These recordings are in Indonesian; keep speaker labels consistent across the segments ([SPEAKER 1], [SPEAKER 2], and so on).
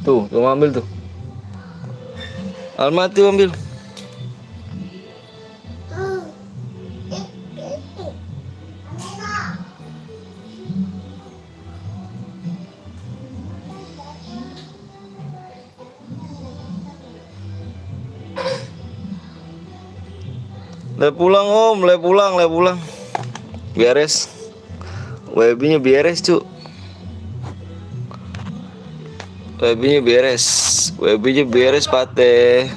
[SPEAKER 1] Tuh ambil tuh. Almaty ambil. Le pulang om, le pulang. Beres. WB-nya beres cu. WB-nya beres pate.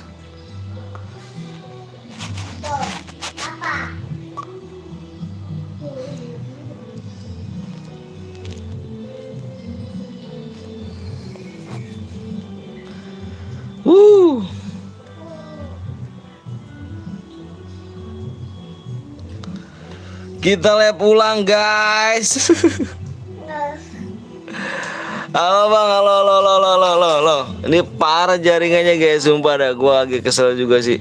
[SPEAKER 1] Kita le pulang guys. Halo bang, halo. Ini parah jaringannya guys, sumpah dah. Gua agak kesel juga sih.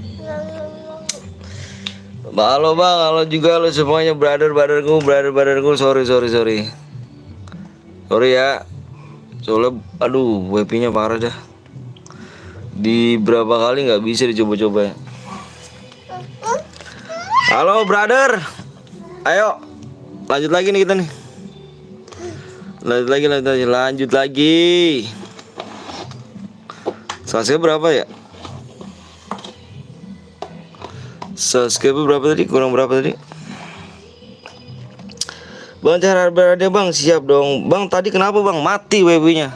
[SPEAKER 1] Halo bang, halo juga lo semuanya, brotherku. Sorry. Sorry ya. Soalnya, aduh, WP-nya parah dah. Di berapa kali nggak bisa dicoba-coba ya. Halo brother. Ayo, lanjut lagi nih kita nih. Lanjut lagi. Subscribe berapa ya? Subscribe berapa tadi? Kurang berapa tadi? Bang cara berada bang, siap dong. Bang tadi kenapa bang? Mati WB-nya.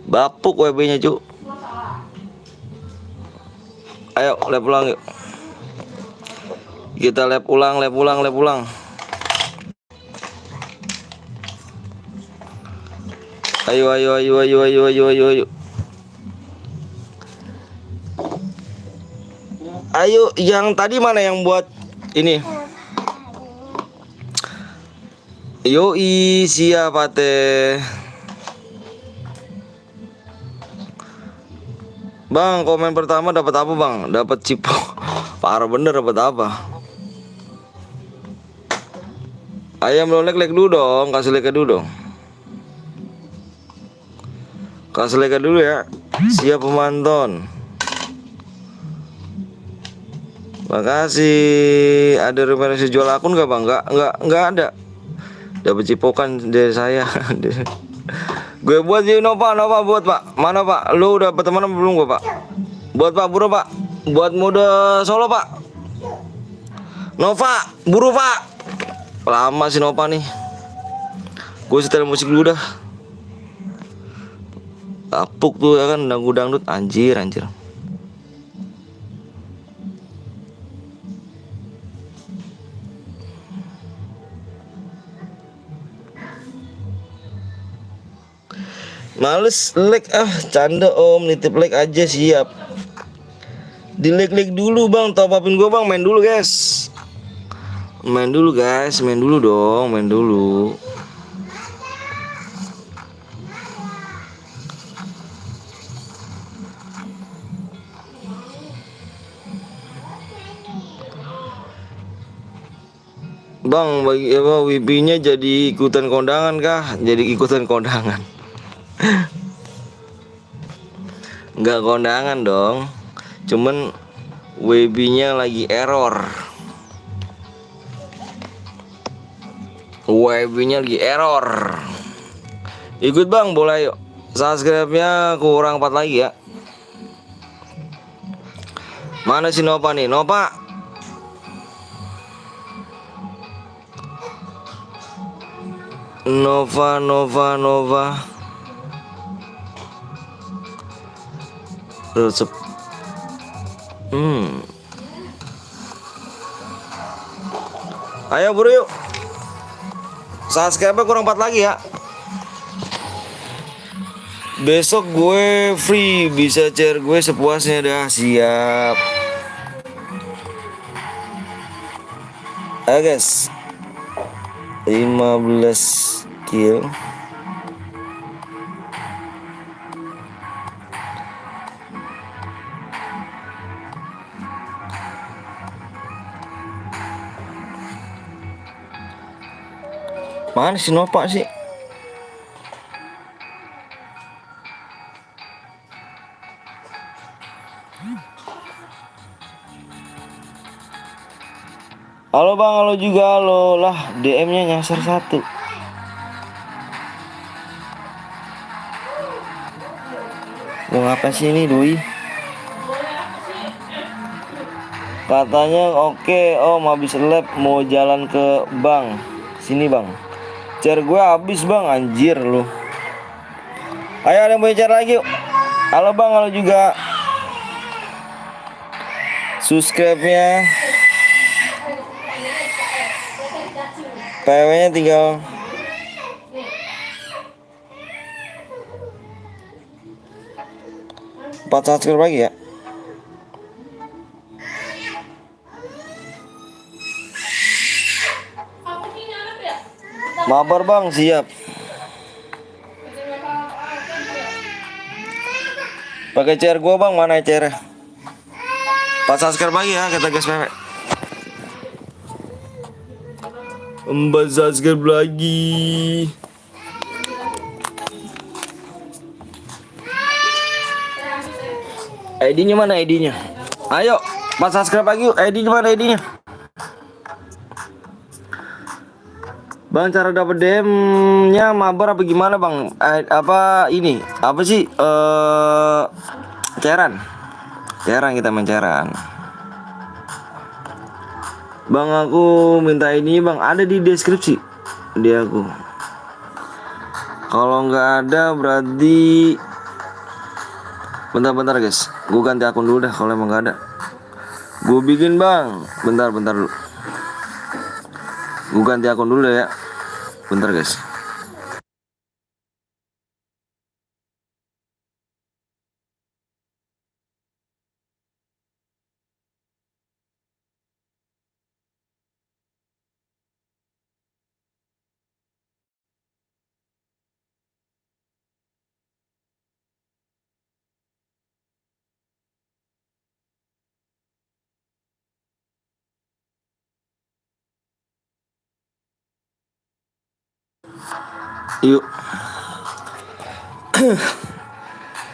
[SPEAKER 1] Bapuk WB-nya cu. Ayo lab ulang yuk. Kita lab ulang. Ayo. Ayo, yang tadi mana yang buat ini? Yoi, siapa teh? Bang, komen pertama dapat apa bang? Dapat cipo. Parah bener, dapat apa? Ayam lo like dulu dong, kasih like dulu dong. Kasih like dulu ya. Siap pemantun. Makasih. Ada referensi jual akun gak bang? Nggak ada. Dapat cipokan dari saya. Gue buat sih Nova buat pak. Mana pak? Lu udah berteman belum gue pak? Buat pak buru pak. Buat mode solo pak. Nova buru pak. Lama sih Nova nih. Gue setel musik dulu dah. Apuk tuh ya kan dangdut anjir. Males like canda om, nitip like aja siap. Di like dulu bang, top upin gue bang, main dulu guys. Main dulu dong. Bang, bagi apa WP-nya jadi ikutan kondangan kah? Jadi ikutan kondangan. Enggak kondangan dong. Cuman WP-nya lagi error. Ikut bang, boleh yuk. Subscribe-nya kurang 4 lagi ya. Mana si Nova nih? Nova. Resep. Ayo buru yuk. Subscribe kurang 4 lagi ya. Besok gue free, bisa share gue sepuasnya dah. Siap. Ayo guys. 15 kill. Mana si Nova sih? Halo bang, halo juga, halo lah. DM-nya nyasar satu. Mau ngapain sih ini Dwi? Katanya oke, om habis lab mau jalan ke bank. Sini bang. Chair gue habis bang, anjir lu. Ayo ada yang mau chair lagi yuk. Halo bang, halo juga. Subscribe-nya. PW-nya tinggal 4 subscribe lagi ya. Mabar bang, siap. Pakai chair gua bang, mana chair? 4 subscribe lagi ya, kata guys PW. 4 subscribe lagi. ID-nya mana ID-nya? Ayo, 4 subscribe lagi yuk. ID-nya mana ID-nya? Bang, cara dapet DM-nya mabar apa gimana bang? Apa ini? Apa sih? Cairan. Cairan, kita main cairan. Bang, aku minta ini bang. Ada di deskripsi dia aku. Kalau nggak ada berarti bentar guys. Gue ganti akun dulu dah kalau emang nggak ada. Gue bikin bang. Bentar dulu. Gue ganti akun dulu ya. Bentar guys. Yuk.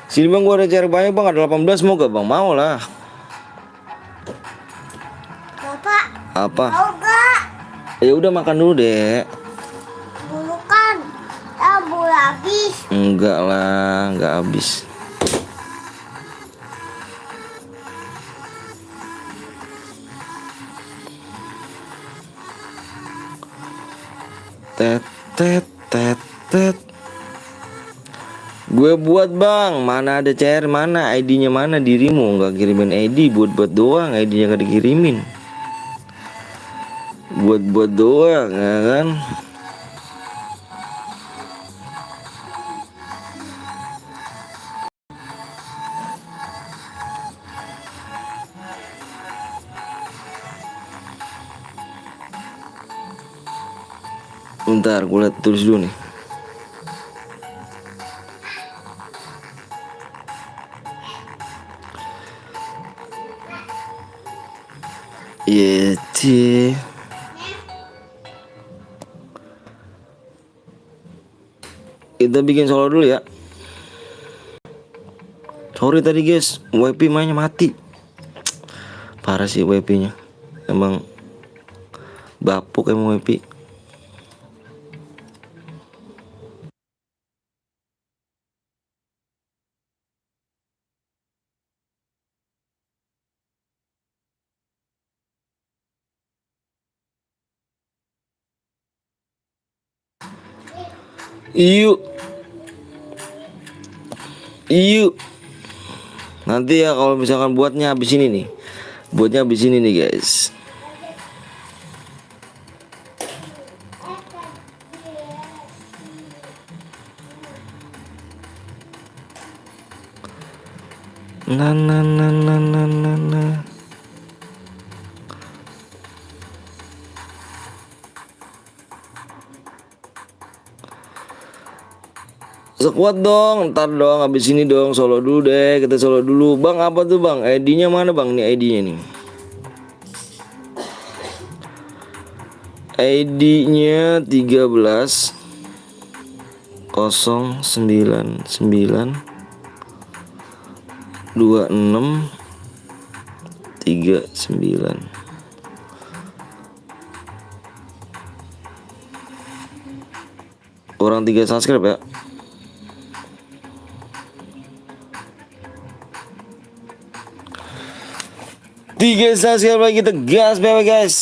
[SPEAKER 1] Sini bang, gua ada cari banyak bang, ada 18 mau gak bang? Mau lah.
[SPEAKER 2] Bapak.
[SPEAKER 1] Apa?
[SPEAKER 2] Mau gak?
[SPEAKER 1] Ya udah makan dulu deh.
[SPEAKER 2] Bulu kan. Bulu habis.
[SPEAKER 1] Enggak lah, enggak habis. Tet. Gue buat bang, mana ada CR, mana ID-nya, mana dirimu? Nggak kirimin ID, buat doang, ID-nya nggak dikirimin. Buat doang ya kan. Bentar, gue liat tulis dulu nih. Iya, kita bikin solo dulu ya. Sorry tadi guys, WP mainnya mati. Parah sih WP-nya. Emang bapuk emang WP. Yuk. Nanti ya kalau misalkan buatnya habis ini nih. Buatnya habis ini nih guys. Nah. Sekuat dong, ntar dong, habis ini dong, solo dulu deh, kita solo dulu. Bang, apa tuh bang? ID-nya mana bang? Nih ID-nya nih. ID-nya 13 099 26 39. Orang 3 subscribe ya. Tiga subscribe lagi, kita gas guys.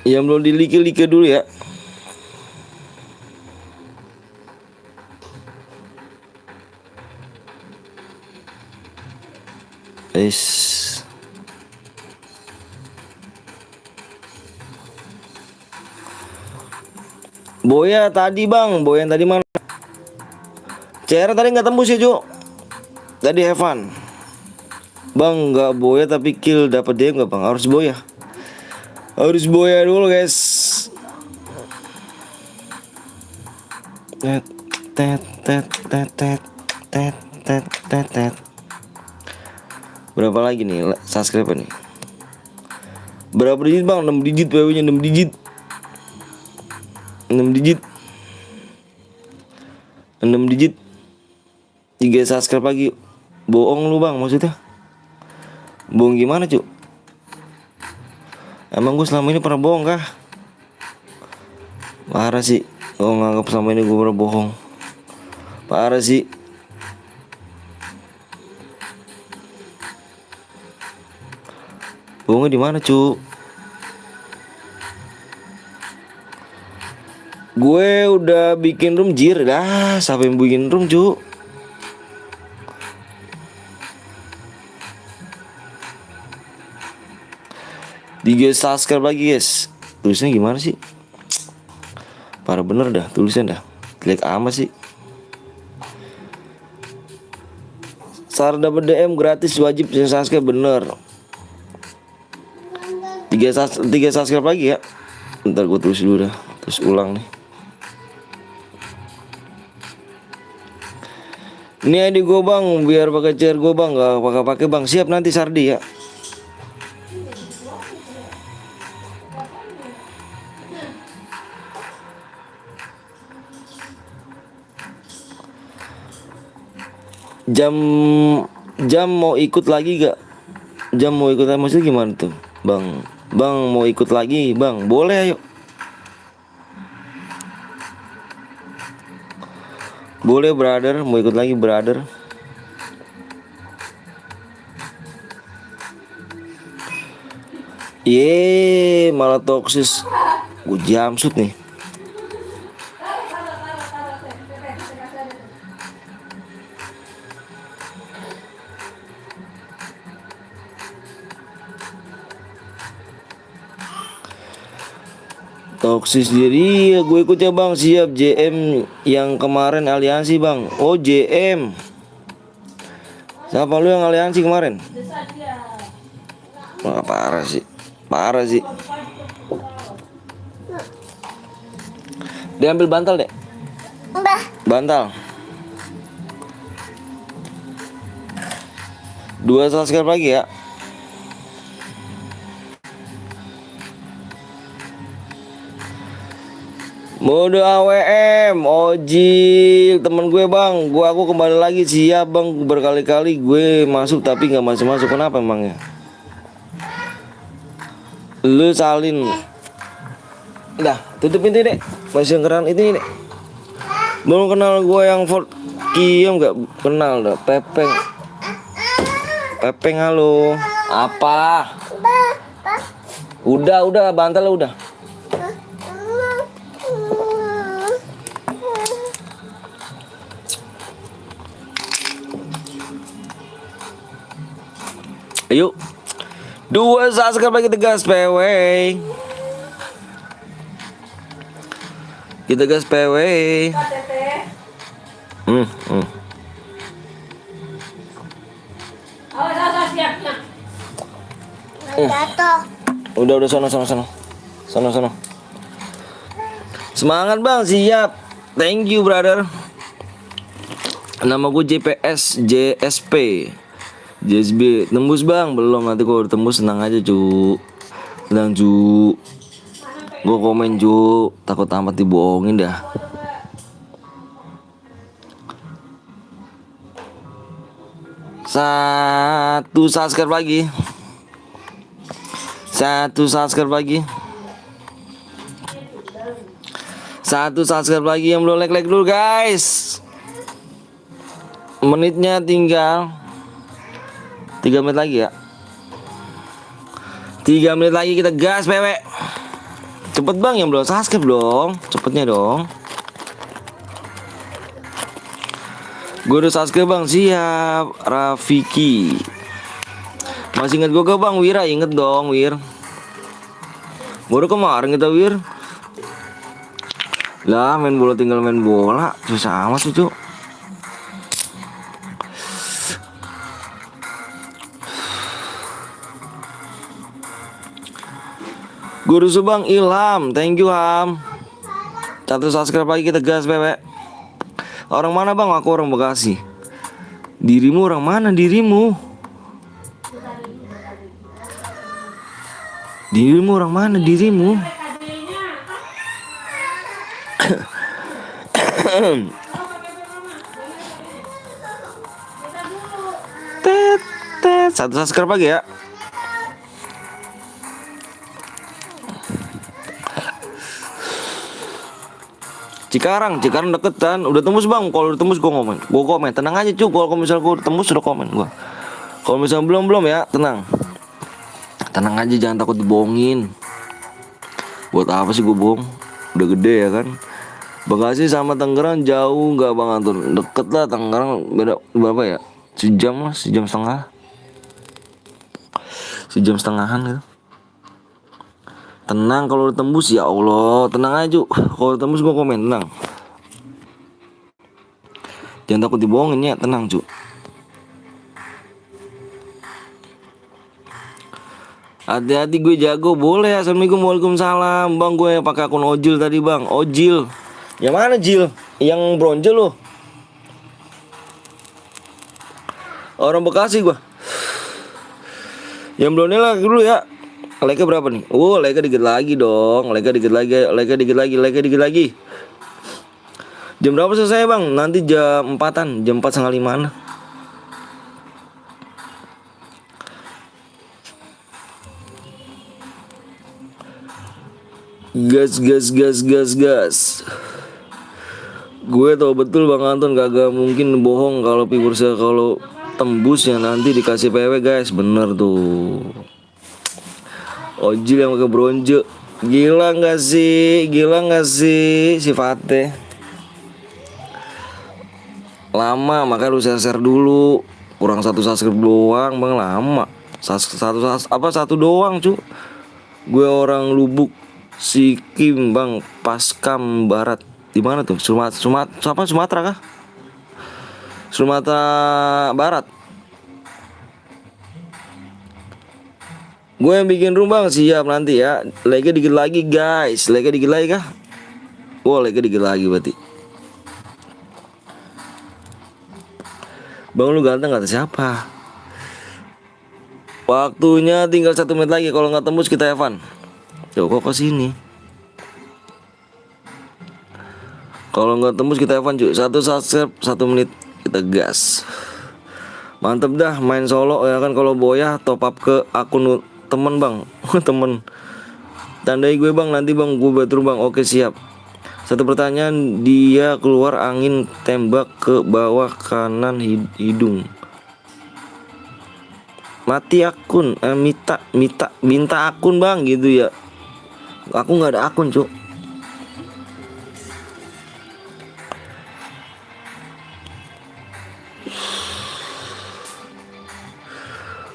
[SPEAKER 1] Yang belum di like dulu ya. Guys. Boya tadi bang, Boya yang tadi mana? CR tadi nggak tembus ya Cuk. Tadi Evan. Bang nggak Boya tapi kill dapat dia nggak bang? Harus Boya. Harus Boya dulu guys. Tet tet tet tet tet tet tet tet tet. Berapa lagi nih subscribe nih? Berapa digit bang? 6 digit PW-nya 6 digit. 6 digit 6 digit 3 subscribe lagi. Bohong lu bang maksudnya. Bohong gimana Cuk? Emang gue selama ini pernah bohong kah? Parah sih. Gue nganggap selama ini gue pernah bohong. Parah sih. Bohongnya di mana Cuk? Gue udah bikin room jir dah. Siapa yang bikin room Cuk? Tiga subscribe lagi guys. Tulisnya gimana sih? Parah bener dah tulisnya dah. Jelek amat sih. Sar dapat DM gratis wajib subscribe bener. Tiga subscribe lagi ya. Ntar gue tulis dulu dah. Terus ulang nih. Ini ID gue bang, biar pakai chair gue bang, gak pakai bang. Siap nanti Sardi ya. Jam mau ikut lagi gak? Jam mau ikut lagi maksudnya gimana tuh bang? Bang mau ikut lagi bang? Boleh ayo. Boleh brother, mau ikut lagi brother. Malah toksis. Gue jamsut nih. Toksis diri ya, gue ikut ya bang. Siap JM yang kemarin aliansi bang. Oh JM. Siapa lu yang aliansi kemarin? Wah parah sih. Parah sih. Dia ambil bantal deh. Bantal. 2 subscribe lagi ya. Mode AWM, Ojil, temen gue bang, aku kembali lagi. Siap bang, berkali-kali gue masuk tapi nggak masuk. Kenapa emangnya? Lu salin. Dah, tutup pintu deh. Masih keren itu deh. Belum kenal gue yang Fort Kiem nggak kenal dah. Pepeng halo. Apa? Udah bantal udah. Ayo. 2 subscribe lagi tegas PW. Kita gas PW. Udah sono. Semangat bang, siap. Thank you brother. Nama gue JPS JSP. JSB tembus bang, belum, nanti kalau udah tembus tenang aja cu. Tenang cu. Gue komen cu, takut amat dibohongin dah. Satu subscribe lagi. 1 subscribe lagi yang belum like dulu guys. Menitnya tinggal 3 menit lagi ya. 3 menit lagi kita gas pewe. Cepet bang yang belum subscribe dong. Cepetnya dong. Gue udah subscribe bang. Siap. Rafiki. Masih inget gue gak bang? Wira inget dong Wir. Baru kemarin kita Wir. Lah main bola tinggal main bola. Susah amat sih cuk. Guru Subang Ilham, thank you Ham. 1 subscribe lagi kita gas bebek. Orang mana bang? Aku orang Bekasi. Dirimu orang mana dirimu? Dirimu orang mana dirimu? Tet tet 1 subscribe lagi ya. Cikarang deketan. Udah tembus bang. Kalau udah tembus gue komen. Tenang aja cuy. Kalau misal gue tembus udah komen gue. Kalau misal belum ya tenang. Tenang aja jangan takut dibohongin. Buat apa sih gue bohong? Udah gede ya kan. Bekasi sama Tangerang jauh nggak bang Anton? Deket lah Tangerang beda berapa ya? Sejam lah, sejam setengah. Sejam setengahan gitu. Tenang kalau udah tembus ya Allah, tenang aja. Kalau udah tembus gue komen, tenang. Jangan takut dibohongin ya, tenang cu. Hati-hati gue jago, boleh. Assalamualaikum, waalaikumsalam. Bang gue pakai akun Ojil tadi bang, Ojil. Yang mana Jil? Yang bronze loh. Orang Bekasi gue. Yang belum nilai dulu ya. Like berapa nih? Like dikit lagi dong. Like dikit lagi. Jam berapa selesai bang? Nanti jam 4-an, jam 4:30. Gas. Gue tau betul bang Anton kagak mungkin bohong kalau Pigursa kalau tembus ya nanti dikasih PW guys. Bener tuh. Ojil yang pakai bronze. Gila nggak sih sifatnya. Lama makanya lu share dulu. Kurang 1 subscribe doang bang, lama. Satu doang cu. Gue orang Lubuk Sikim bang, Paskam Barat. Di mana tuh? Sumatera kah? Sumatera Barat. Gue yang bikin rumah siap nanti ya. Like dikit lagi guys. Like dikit lagi kah? Like dikit lagi berarti. Bang lu ganteng kata siapa? Waktunya tinggal 1 menit lagi. Kalau nggak tembus kita Evan. Yo kok kesini? Kalau nggak tembus kita Evan cuy. 1 subscribe 1 menit kita gas. Mantep dah main solo ya kan. Kalau boya top up ke akun temen bang. Temen tandai gue bang nanti bang gue batur bang. Oke siap. 1 pertanyaan, dia keluar angin tembak ke bawah kanan hidung. Mati akun minta akun bang gitu ya. Aku nggak ada akun cuk.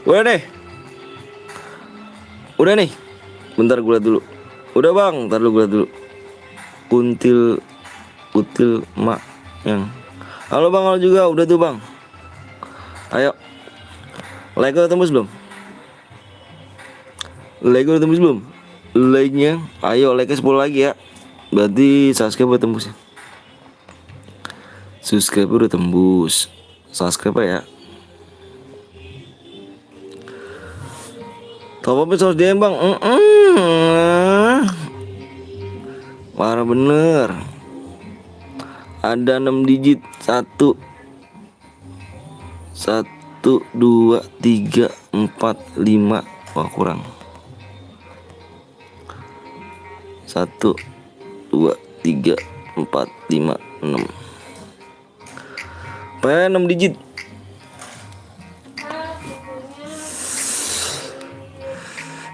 [SPEAKER 1] Udah nih. Bentar gue liat dulu. Udah bang, ntar lu gue liat dulu. Util mak yang. Halo bang, halo juga. Udah tuh bang. Ayo. Like udah tembus belum? Like-nya. Ayo like 10 lagi ya. Berarti subscribe udah tembus ya. Subscribe udah tembus. Subscribe ya. Top up 100 DM bang. Parah bener. Ada 6 digit. 1 2 3 4 5. Wah kurang. 1 2 3, 4, 5, 6. PW 6 digit.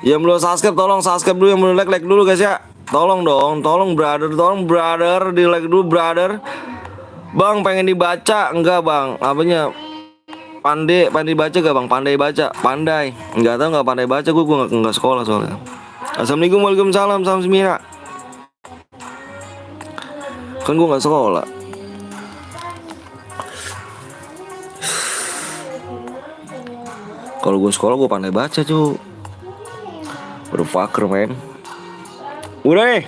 [SPEAKER 1] Yang belum subscribe tolong subscribe dulu, yang belum like dulu guys ya. Tolong dong, tolong brother, di like dulu brother. Bang pengen dibaca enggak bang? Apanya? Pandai baca gak bang? Pandai. Enggak tahu nggak pandai baca, gue nggak sekolah soalnya. Assalamualaikum, waalaikumsalam, salam semina. Kan gue nggak sekolah. Kalau gue sekolah gue pandai baca cu. Berfaker men. Udah nih.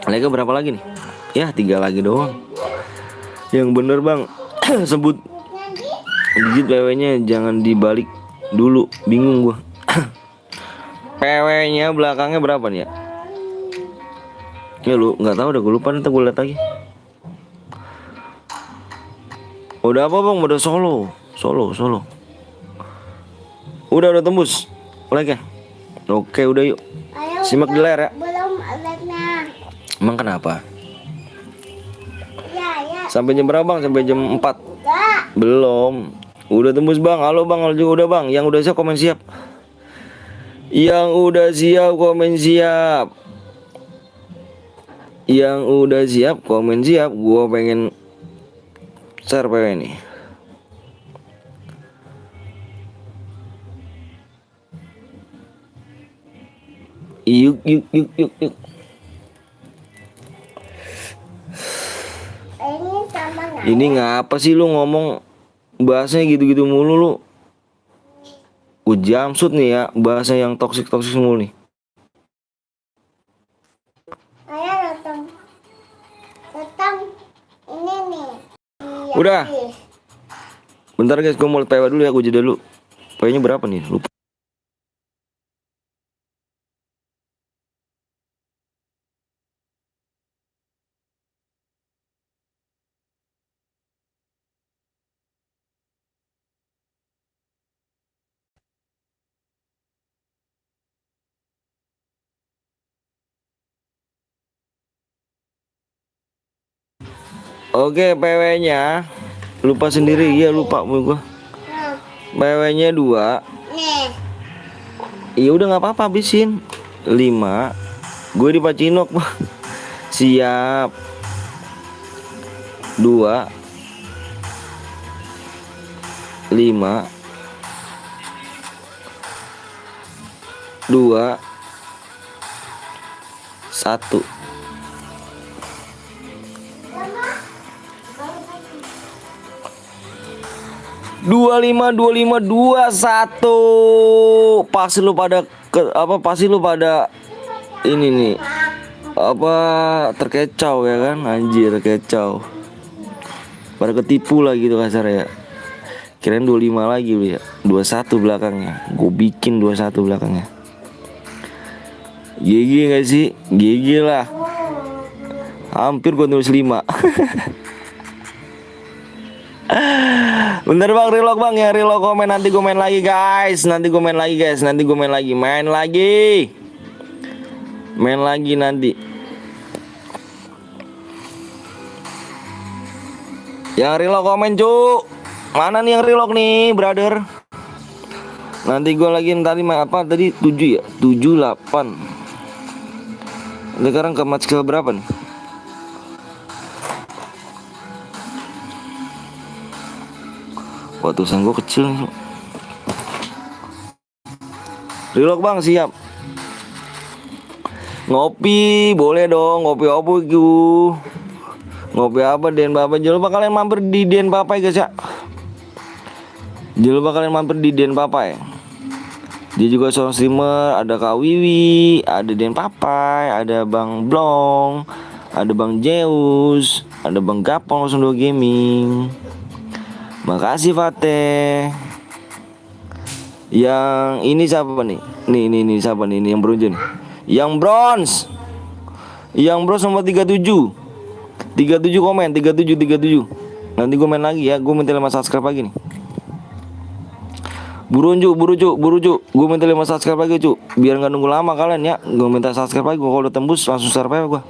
[SPEAKER 1] Lagi berapa lagi nih? Ya 3 lagi doang. Yang bener bang. Sebut digit PW-nya jangan dibalik dulu. Bingung gue. PW-nya belakangnya berapa nih ya? Ya lu nggak tahu, udah gue lupa, nanti gue lihat lagi. Udah apa bang? Udah solo. Udah tembus like-nya. Oke udah yuk.
[SPEAKER 2] Ayo,
[SPEAKER 1] Simak di layar ya.
[SPEAKER 2] belum like-nya.
[SPEAKER 1] Emang kenapa?
[SPEAKER 2] Ya.
[SPEAKER 1] Sampai jam berapa bang? Sampai jam 4.
[SPEAKER 2] Enggak.
[SPEAKER 1] Belum. Udah tembus bang. Halo bang, halo juga udah bang. Yang udah siap komen siap. Yang udah siap komen siap. Yang udah siap komen siap. Gua pengen share PW nih. Yuk.
[SPEAKER 2] Ini sama nggak?
[SPEAKER 1] Ini ngapa sih lu ngomong bahasanya gitu-gitu mulu lu? Jamsut nih ya, bahasa yang toksik mulu nih.
[SPEAKER 2] Ayo datang ini nih. Iya,
[SPEAKER 1] Udah.
[SPEAKER 2] nih.
[SPEAKER 1] Bentar guys, gue mau PW dulu ya, gue jeda dulu. PW-nya berapa nih? Lupa. Oke, PW-nya lupa sendiri. Iya, lupa gue. PW-nya 2.
[SPEAKER 2] Nih.
[SPEAKER 1] Iya udah nggak apa-apa, habisin. 5. Gue di Pacinok, Bang. Siap. 2, 5, 2, 1. 25, pasti lu pada pasti lu pada ini nih terkecoh ya kan, anjir, terkecoh, pada ketipu lah gitu kasar ya. Kirain 25 lagi lu ya. 21 belakangnya. Gue bikin 21 belakangnya. GG gak sih? GG lah. Hampir gue nulis 5. Bentar bang, reload bang ya, reload komen, nanti gue main lagi guys. Main lagi nanti. Yang reload komen cu. Mana nih yang reload nih brother? Nanti gue lagi tadi tadi 7 ya? 7, 8. Sekarang ke match ke berapa nih? Wah, tulisan gue kecil nih. Reload bang, siap. Ngopi, boleh dong. Ngopi apa itu? Ngopi apa Den Papai? Jangan lupa kalian mampir di Den Papai guys ya. Dia juga seorang streamer. Ada Kak Wiwi, ada Den Papai, ada Bang Blong, ada Bang Zeus, ada Bang Gapong 02 Gaming. Makasih Fateh. Yang ini siapa nih? Nih siapa nih? Ini yang bronze nih. Yang bronze nomor 37. 37 komen, 37. Nanti gue main lagi ya. Gue minta 5 subscribe lagi nih. Buru cu. Gue minta 5 subscribe lagi cu. Biar nggak nunggu lama kalian ya. Gue minta subscribe lagi. Gue kalau udah tembus langsung share gue.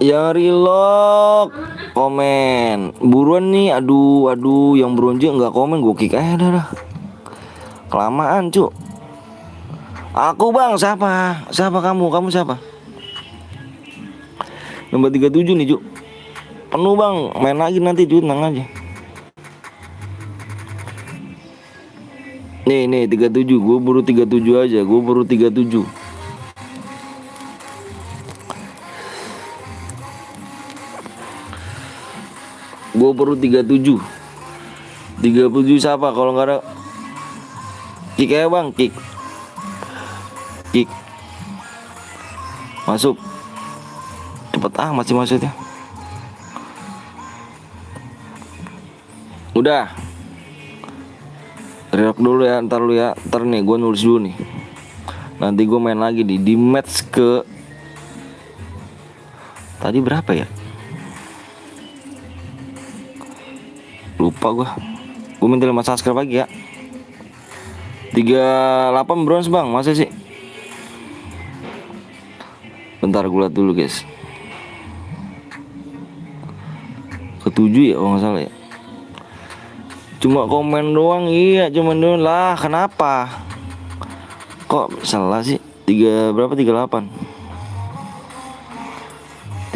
[SPEAKER 1] Yang relock komen. Buruan nih, aduh yang bronze nggak komen, gue kick aja dah. Kelamaan cuk. Aku bang, siapa? Siapa kamu? Kamu siapa? Nomor 37 nih cuk. Penuh bang, main lagi nanti cuk, tenang aja. Nih 37, gue baru 37 aja, gue baru 37. Gue baru 37. 37 siapa? Kalau nggak ada kick aja bang, kick. Masuk. Cepet masih maksudnya. Udah. Relock dulu ya, ntar nih gue nulis dulu nih. Nanti gue main lagi di match ke tadi berapa ya? Lupa gue minta 5 subscribe lagi ya. 38 bronze bang, masa sih? Bentar gue liat dulu guys. Ke-7 ya kalau nggak salah ya. Cuma komen doang, iya cuman doang lah. Kenapa? Kok salah sih? 38. 55.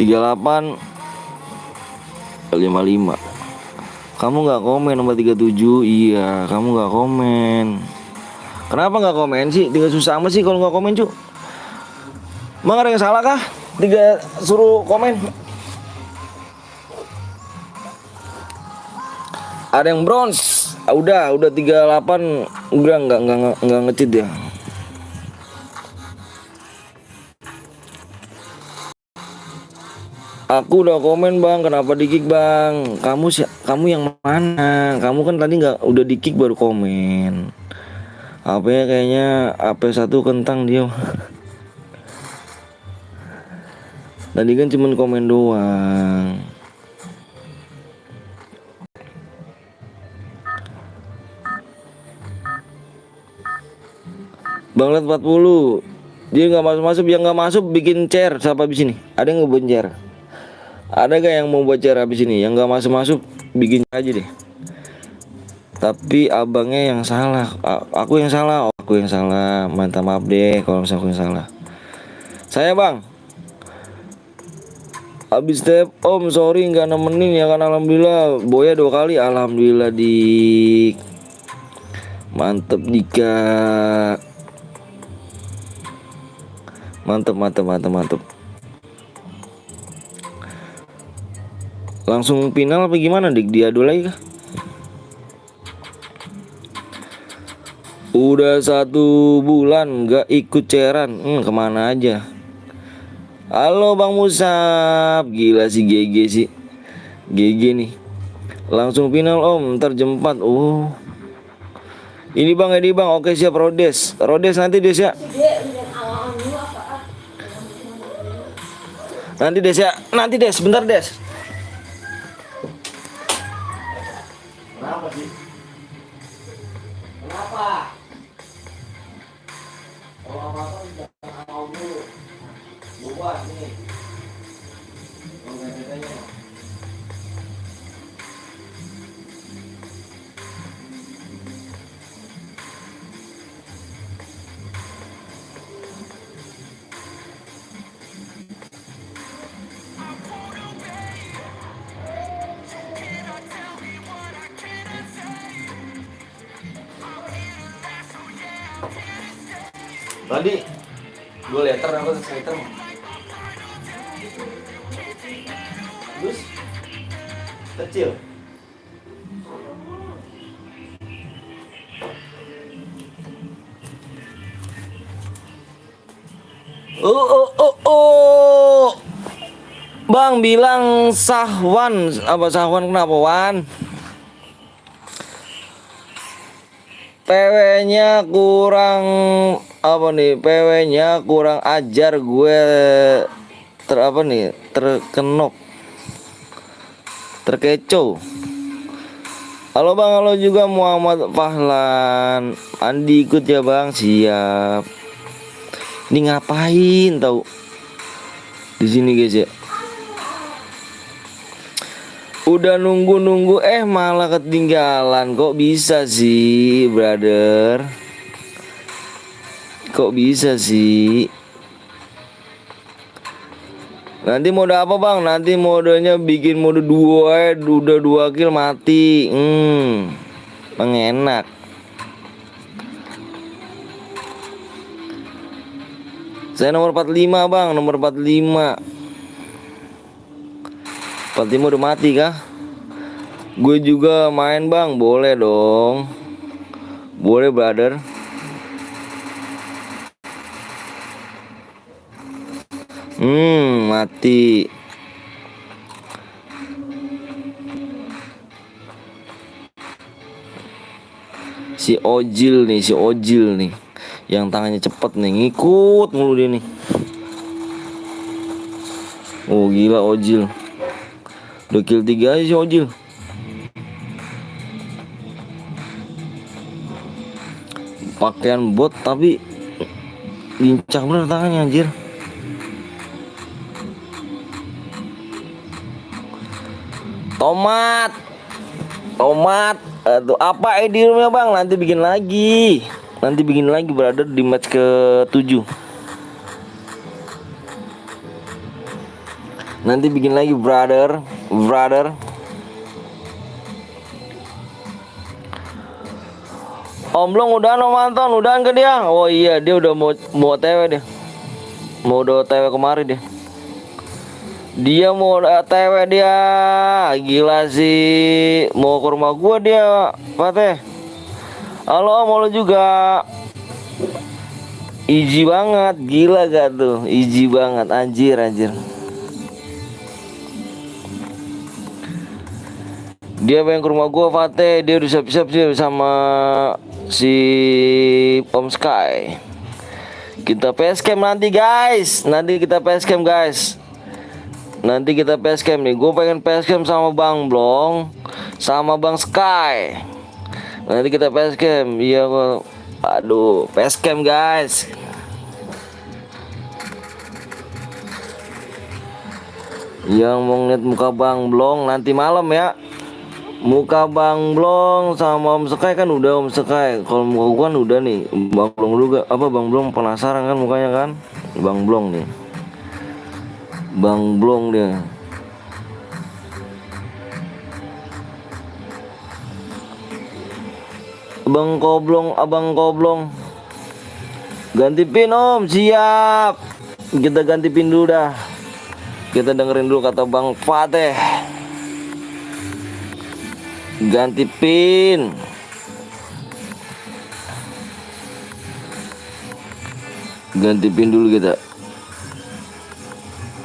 [SPEAKER 1] Kamu nggak komen nomor 37. Iya, kamu nggak komen. Kenapa nggak komen sih? Tinggal susah amat sih kalau nggak komen cu. Emang ada yang salah kah? Suruh komen. Ada yang bronze. Udah 38. Udah nggak ngecit ya. Aku udah komen bang, kenapa di kick bang? Kamu yang mana? Kamu kan tadi udah di kick baru komen. HP-nya kayaknya HP1 kentang dia. Tadi kan cuman komen doang. Bang Let 40. Dia nggak masuk, yang nggak masuk bikin chair siapa di sini? Ada yang ngebuat chair? Ada gak yang mau buat chair habis ini? Yang nggak masuk bikin aja deh. Tapi abangnya yang salah. Aku yang salah. Aku yang salah. Minta maaf deh kalau misalnya aku yang salah. Saya bang. Habis step om, sorry nggak nemenin ya kan. Alhamdulillah Boya 2 kali. Alhamdulillah dik. Mantep Dika. Mantep. Langsung final apa gimana dik? Diadu lagi kah? Udah 1 bulan gak ikut ceran. Kemana aja? Halo Bang Musab. Gila si GG sih. GG nih. Langsung final om, ntar jam 4. Oh, ini bang, oke siap. Rodes nanti Des ya. Nanti Des, bentar Des. Kenapa sih? Kenapa? Kalau apa-apa jangan mau dulu. Buat nih. Tadi gue letter apa letter terus kecil. Bang bilang Sahwan. Apa Sahwan kenapa Wan? PW-nya kurang apa nih? PW-nya kurang ajar gue terkenok. Terkecoh. Halo bang, halo juga Muhammad Fahlan. Andi ikut ya bang, siap. Ini ngapain tahu? Di sini guys ya. Udah nunggu-nunggu malah ketinggalan. Kok bisa sih, brother? Kok bisa sih? Nanti mode apa bang? Nanti modenya bikin mode 2 udah 2 kill mati. Mengenak. Saya nomor 45 bang, nomor 45. 45 udah mati kah? Gue juga main bang, boleh dong. Boleh brother. Mati. Si Ojil nih, yang tangannya cepet nih, ngikut mulu dia nih. Oh gila Ojil. Udah kill 3 aja si Ojil. Pakaian bot tapi lincah bener tangannya anjir. Tomat. Aduh, apa roomnya bang? Nanti bikin lagi brother di match ke-7. Nanti bikin lagi brother. Om Blong udah nonton, udahan ke dia? Oh iya, dia udah mau OTW dia. Mau udah OTW kemarin dia. Dia mau OTW dia. Gila sih. Mau ke rumah gua dia, Fateh. Halo, mau lo juga. Easy banget, gila gak tuh? Easy banget, anjir. Dia pengen ke rumah gua, Fateh. Dia udah siap-siap sih sama si Om Sky. Kita facecam nanti guys. Nanti kita facecam nih. Gue pengen facecam sama Bang Blong, sama Bang Sky. Nanti kita facecam. Iya gua. Aduh, facecam guys. Yang mau ngeliat muka Bang Blong nanti malam ya. Muka Bang Blong sama Om Sky kan udah Om Sky. Kalau muka gua kan udah nih. Bang Blong juga. Apa Bang Blong penasaran kan mukanya kan? Bang Blong nih. Bang Blong dia. Abang Koblong. Ganti pin Om, siap. Kita ganti pin dulu dah. Kita dengerin dulu kata Bang Fateh. Ganti pin. Ganti pin dulu kita.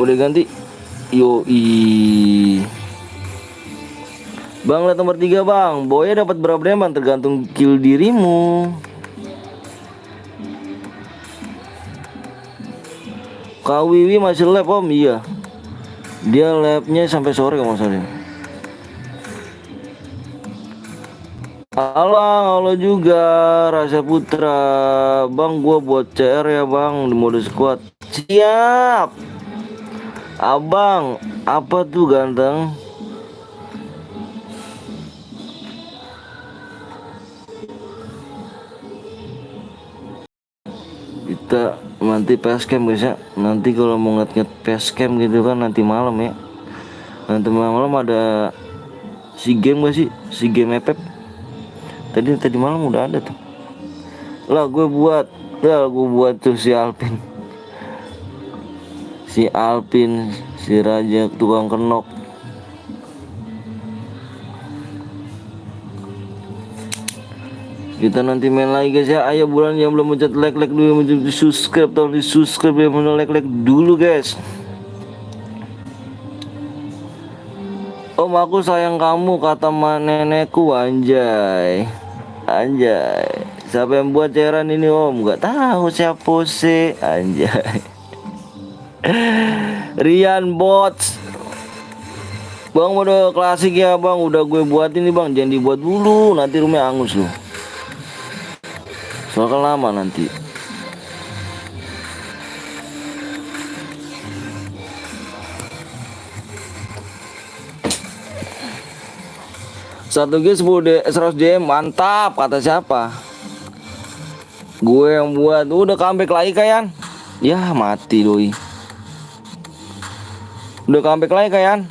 [SPEAKER 1] Udah ganti. Yoi. Bang lihat nomor 3 bang. Boya dapat berapa deman tergantung kill dirimu. Kak Wiwi masih lab Om. Iya. Dia labnya sampai sore kalau masalah. Halo juga Rasa Putra. Bang gua buat CR ya bang di mode squad. Siap. Abang, apa tuh ganteng? Kita nanti facecam guys ya. Nanti kalau mau ngeliat facecam gitu kan nanti malam ya. Nanti malam ada si game gak sih? Si game Epep. Tadi malam udah ada tuh. Lah gue buat tuh si Alpin. Si Raja tukang kenok. Kita nanti main lagi guys ya. Ayo bulan yang belum mencet like dulu, mencet subscribe, tolong di subscribe ya, mau like dulu guys. Om aku sayang kamu kata nenekku, anjay. Siapa yang buat cairan ini Om? Gak tahu siapa sih, anjay. Rian Bots. Bang mode klasik ya bang. Udah gue buat ini bang. Jangan dibuat dulu, nanti rumahnya angus loh. Soalnya lama nanti. Satu G 100 DM mantap kata siapa? Gue yang buat. Udah comeback lagi Kayan. Ya mati doi. Udah comeback lagi Kayan.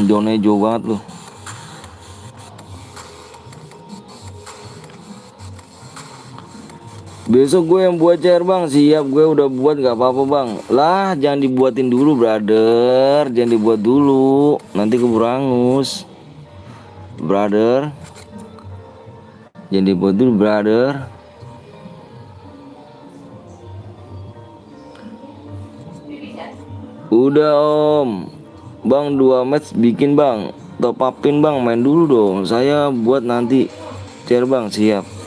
[SPEAKER 1] Zone jauh banget lu. Besok gue yang buat cair bang. Siap, gue udah buat, gak apa-apa bang. Lah jangan dibuatin dulu brother. Jangan dibuat dulu, nanti keburu hangus brother. Jangan dibuat dulu brother. Udah om bang, 2 match bikin bang. Top upin bang, main dulu dong. Saya buat nanti cair bang. Siap.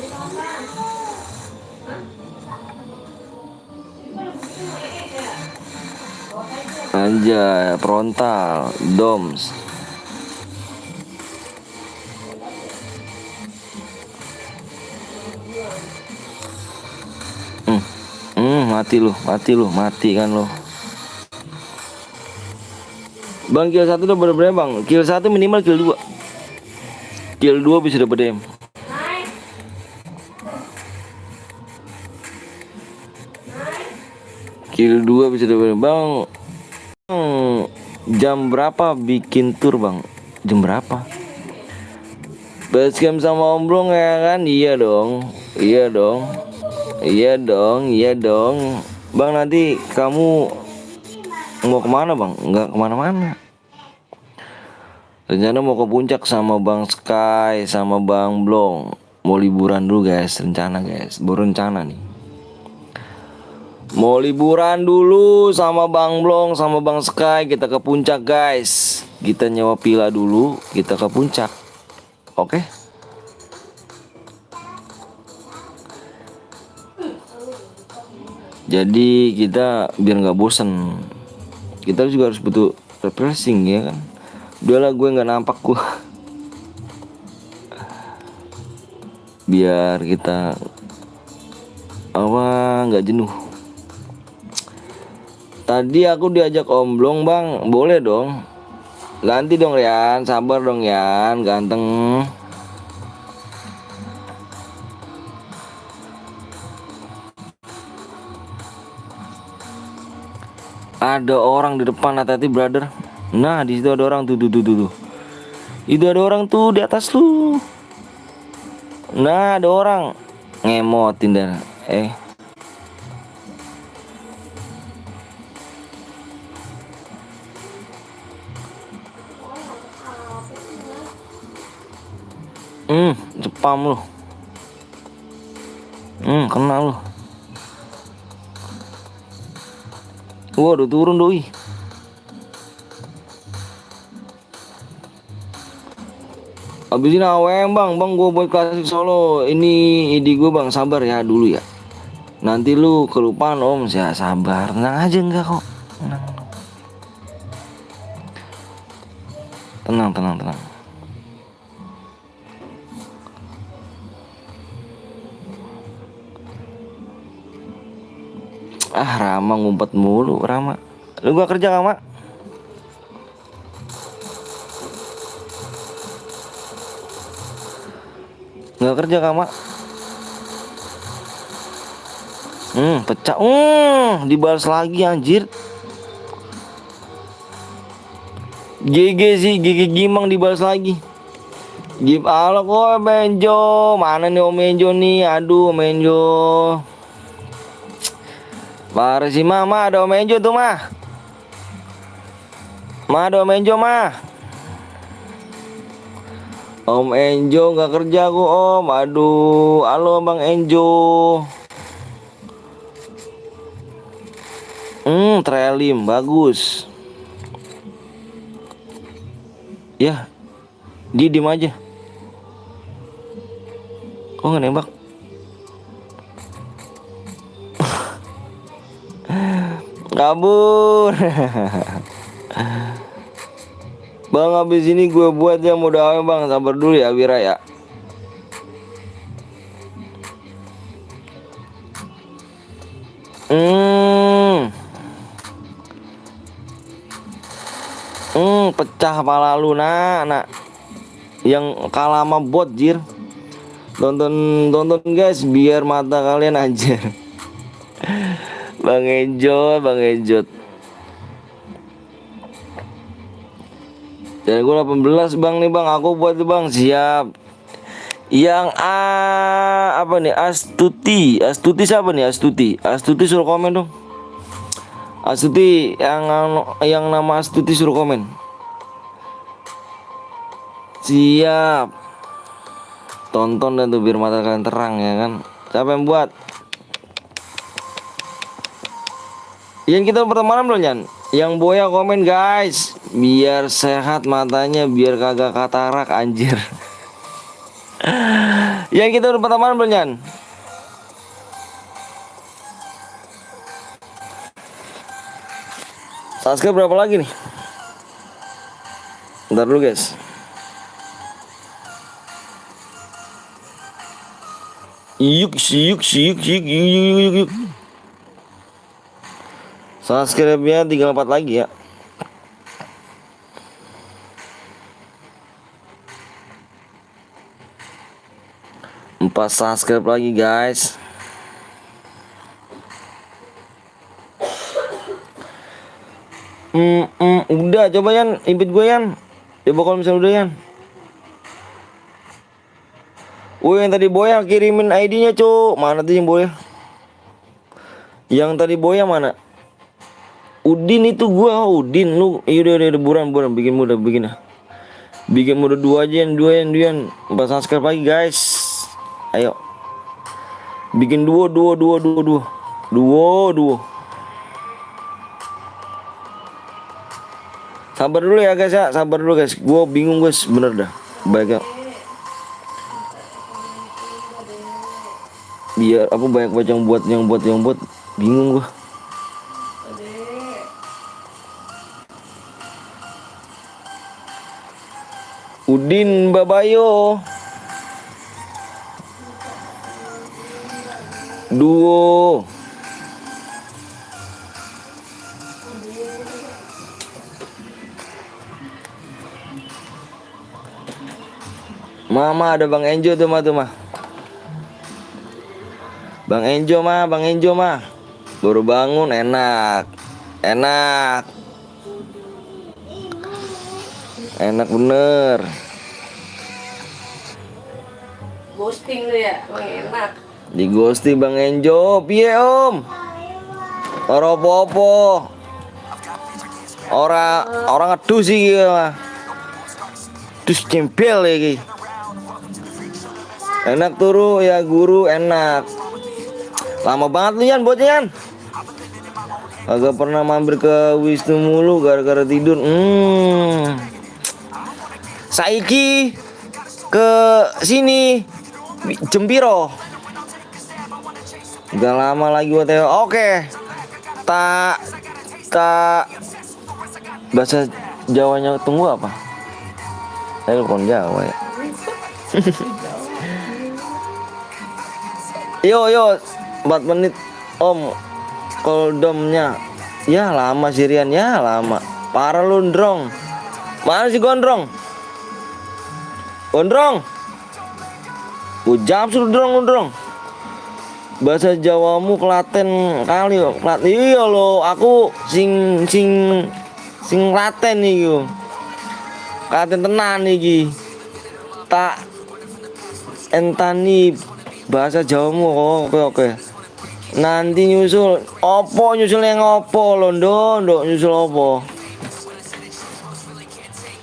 [SPEAKER 1] Anjay, frontal, doms. Mati kan lo. Bang, kill 1 udah bener-bener bang. Kill 1 minimal kill 2. Kill 2 bisa dapet DM. Kill 2 bisa dapet bang. Jam berapa bikin tour bang? Jam berapa? Basecamp sama Om Blong ya kan? Iya dong. Bang, nanti kamu mau kemana bang? Nggak kemana-mana. Rencana mau ke puncak sama Bang Sky sama Bang Blong. Mau liburan dulu guys. Rencana guys, berencana nih. Mau liburan dulu sama Bang Blong sama Bang Sky. Kita ke puncak guys. Kita nyewa villa dulu. Kita ke puncak. Oke. Jadi kita biar nggak bosen. Kita juga harus butuh refreshing ya kan. Udahlah gue nggak nampak gue. Biar kita nggak jenuh. Tadi aku diajak Om Blong bang, boleh dong. Ganti dong Rian, sabar dong Rian, ganteng. Ada orang di depan, hati-hati brother. Nah di situ ada orang tuh. Itu ada orang tuh di atas lu. Nah ada orang ngemotin dan Cepam lu. Kena lu. Waduh turun doi. Habisin AWM bang, gue buat klasik solo. Ini ide gue bang, sabar ya dulu ya. Nanti lu kelupaan om, ya sabar, tenang aja enggak kok. Tenang. Rama ngumpet mulu Rama. Lu gak kerja Rama? Gak kerja Rama? Pecah. Dibalas lagi anjir. GG sih, GG Gimang dibalas lagi. Halo kok Menjo. Mana nih Om Menjo nih? Aduh Om Menjo. Parah sih mama, ada Om Menjo tuh mah. Ada Om Menjo mah. Om Enjo gak kerja kok om. Aduh, halo Bang Enjo. Trelim bagus. Ya, dia diem aja. Kok nggak nembak? Kabur. Bang, habis ini gue buat yang mau dawe bang, sabar dulu ya Wira ya. Pecah kepala lu nak. yang kalah sama bot jir. Tonton guys biar mata kalian anjir. Bang Enjot. Dan gue 18 bang nih bang, aku buat tuh bang, siap. Yang apa nih, Astuti siapa nih? Astuti suruh komen dong. Astuti yang nama Astuti suruh komen. Siap. Tonton dan tuh biar mata kalian terang ya kan. Siapa yang buat? Yang kita pertemanan belum Yan? Yang Boya komen guys, biar sehat matanya, biar kagak katarak anjir. Yang kita pertemanan belum Yan? Subscribe berapa lagi nih? Ntar dulu guys. Yuk. Subscribe-nya tinggal 4 lagi ya. Empat subscribe lagi guys. Udah coba Yan, invite gue Yan. Coba kalau misalnya udah Yan. Yang tadi Boya kirimin ID-nya cu. Mana tuh yang Boya? Yang tadi Boya mana? Udin itu gua, Udin lu. Udah buruan bikin mudah bikin ah. Bikin mudah 2 aja yang 2 4 subscribe lagi guys. Ayo. Bikin 2. Sabar dulu ya guys ya, sabar dulu guys. Gua bingung guys, bener dah. Baik ya. Biar apa banyak baca yang buat bingung gua. Udin Babayo Duo Mama ada Bang Enjo tuh mah. Bang Enjo mah baru bangun enak bener.
[SPEAKER 3] Ghosting lu ya, Bang, enak.
[SPEAKER 1] Di ghosting Bang Enjo, piye om? Ora apa-apa. Orang ngedus sih mah. Dus cempel lagi. Enak turu ya guru, enak. Lama banget lu Yan buatnya Yan. Agak pernah mampir ke Wisnu mulu gara-gara tidur. Saiki ke sini Jempiro. Gak lama lagi buat Teo. Oke. Tak bahasa Jawanya tunggu apa? Telepon Jawa ya. Yo 4 menit om. Koldomnya ya lama Sirian ya lama. Parah lu Ndrong. Mana si Gondrong? Ujam suruh Gondrong. Bahasa Jawamu Klaten kali yo. Iya lo, aku sing Klaten iki. Klaten tenan iki. Tak entani bahasa Jawamu. Oke. Nanti nyusul yang opo lo ndok nyusul opo.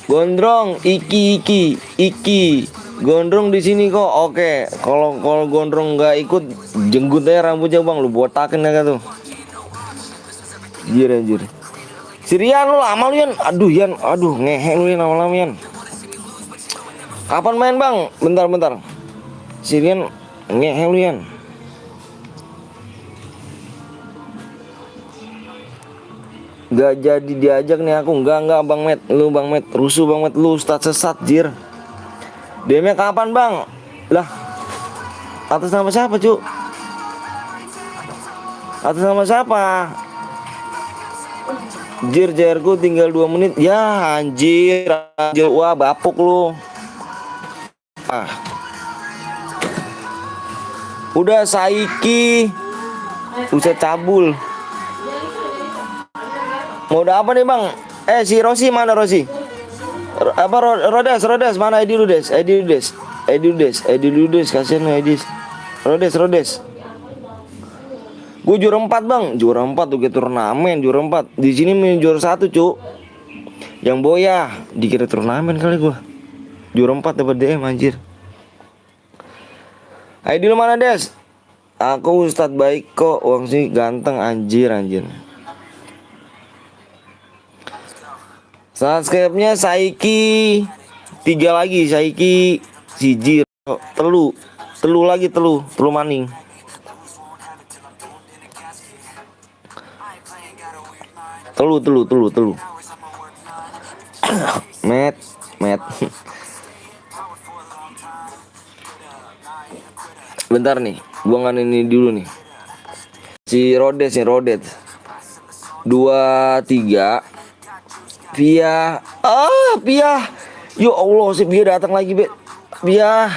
[SPEAKER 1] Gondrong iki Gondrong di sini kok. Oke, kalau Gondrong nggak ikut jenggut aja rambutnya bang, lu botakin aja tuh. Anjir. Sirian lu lama lu Yan. Aduh ngehe lu Yan lama-lama Yan. Kapan main bang? Bentar. Sirian ngehe lu Yan. Gak jadi diajak nih aku. Enggak Bang Met. Lu Bang Met rusuh Bang Met. Lu ustaz sesat jir. DM-nya kapan bang? Lah atas nama siapa cu? Atas nama siapa? Jir JR ku tinggal 2 menit. Ya anjir. Wah bapuk lu. Udah Saiki. Buset cabul. Mau udah apa nih bang? Si Rosi mana Rosi? Rodes mana Edi Ludes? Kasian Edi. Rodes. Gue juara 4 bang, juara 4 tuh gitu turnamen juara 4. Di sini main juara 1 cu. Yang Boya dikira turnamen kali gue. Juara 4 dapat DM anjir. Edi lu mana Des? Aku Ustadz baik kok, Wang sih ganteng anjir. Subscribe-nya Saiki 3 lagi, Saiki siji telu maning. Telu. Met. Bentar nih, gua ngan ini dulu nih. Si Rodes. 2 3 Pia. Ya Allah, si Pia datang lagi, Be. Pia.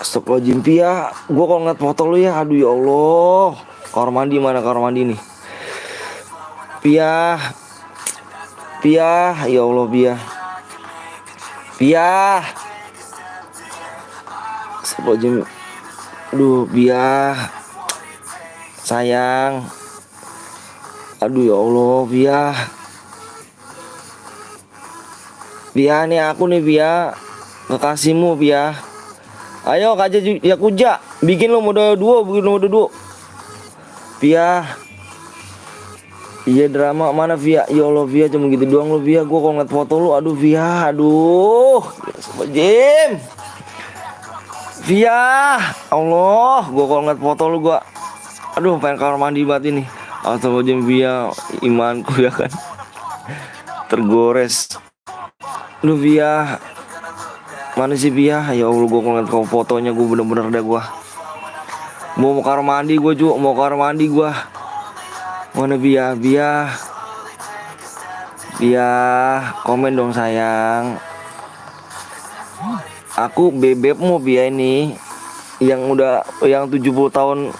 [SPEAKER 1] Astagfirullahaladzim, Pia. Gua kalau ngeliat foto lu ya, aduh ya Allah. Kamar mandi mana kamar mandi nih? Pia. Ya Allah, Pia. Astagfirullahaladzim. Aduh, Pia. Sayang. Aduh ya Allah, Pia nih aku nih Pia, kekasihmu Pia. Ayo Kak Yakuja, bikin lo mode 2, Pia. Iya drama mana Pia? Ya Allah Pia, cuma gitu doang lo Pia. Gua kalau ngeliat foto lu, aduh Pia, Jim. Pia, Allah, gua kalau ngeliat foto lu gua, aduh pengen kamar mandi banget ini. Astagfirullahaladzim Pia, imanku ya kan tergores. Lu Pia, mana sih Pia? Ya Allah, gue ngeliat fotonya gue bener-bener dah gue mau kamar mandi gue juga, Mana Pia? Komen dong sayang. Aku bebekmu Pia ini, yang 70 tahun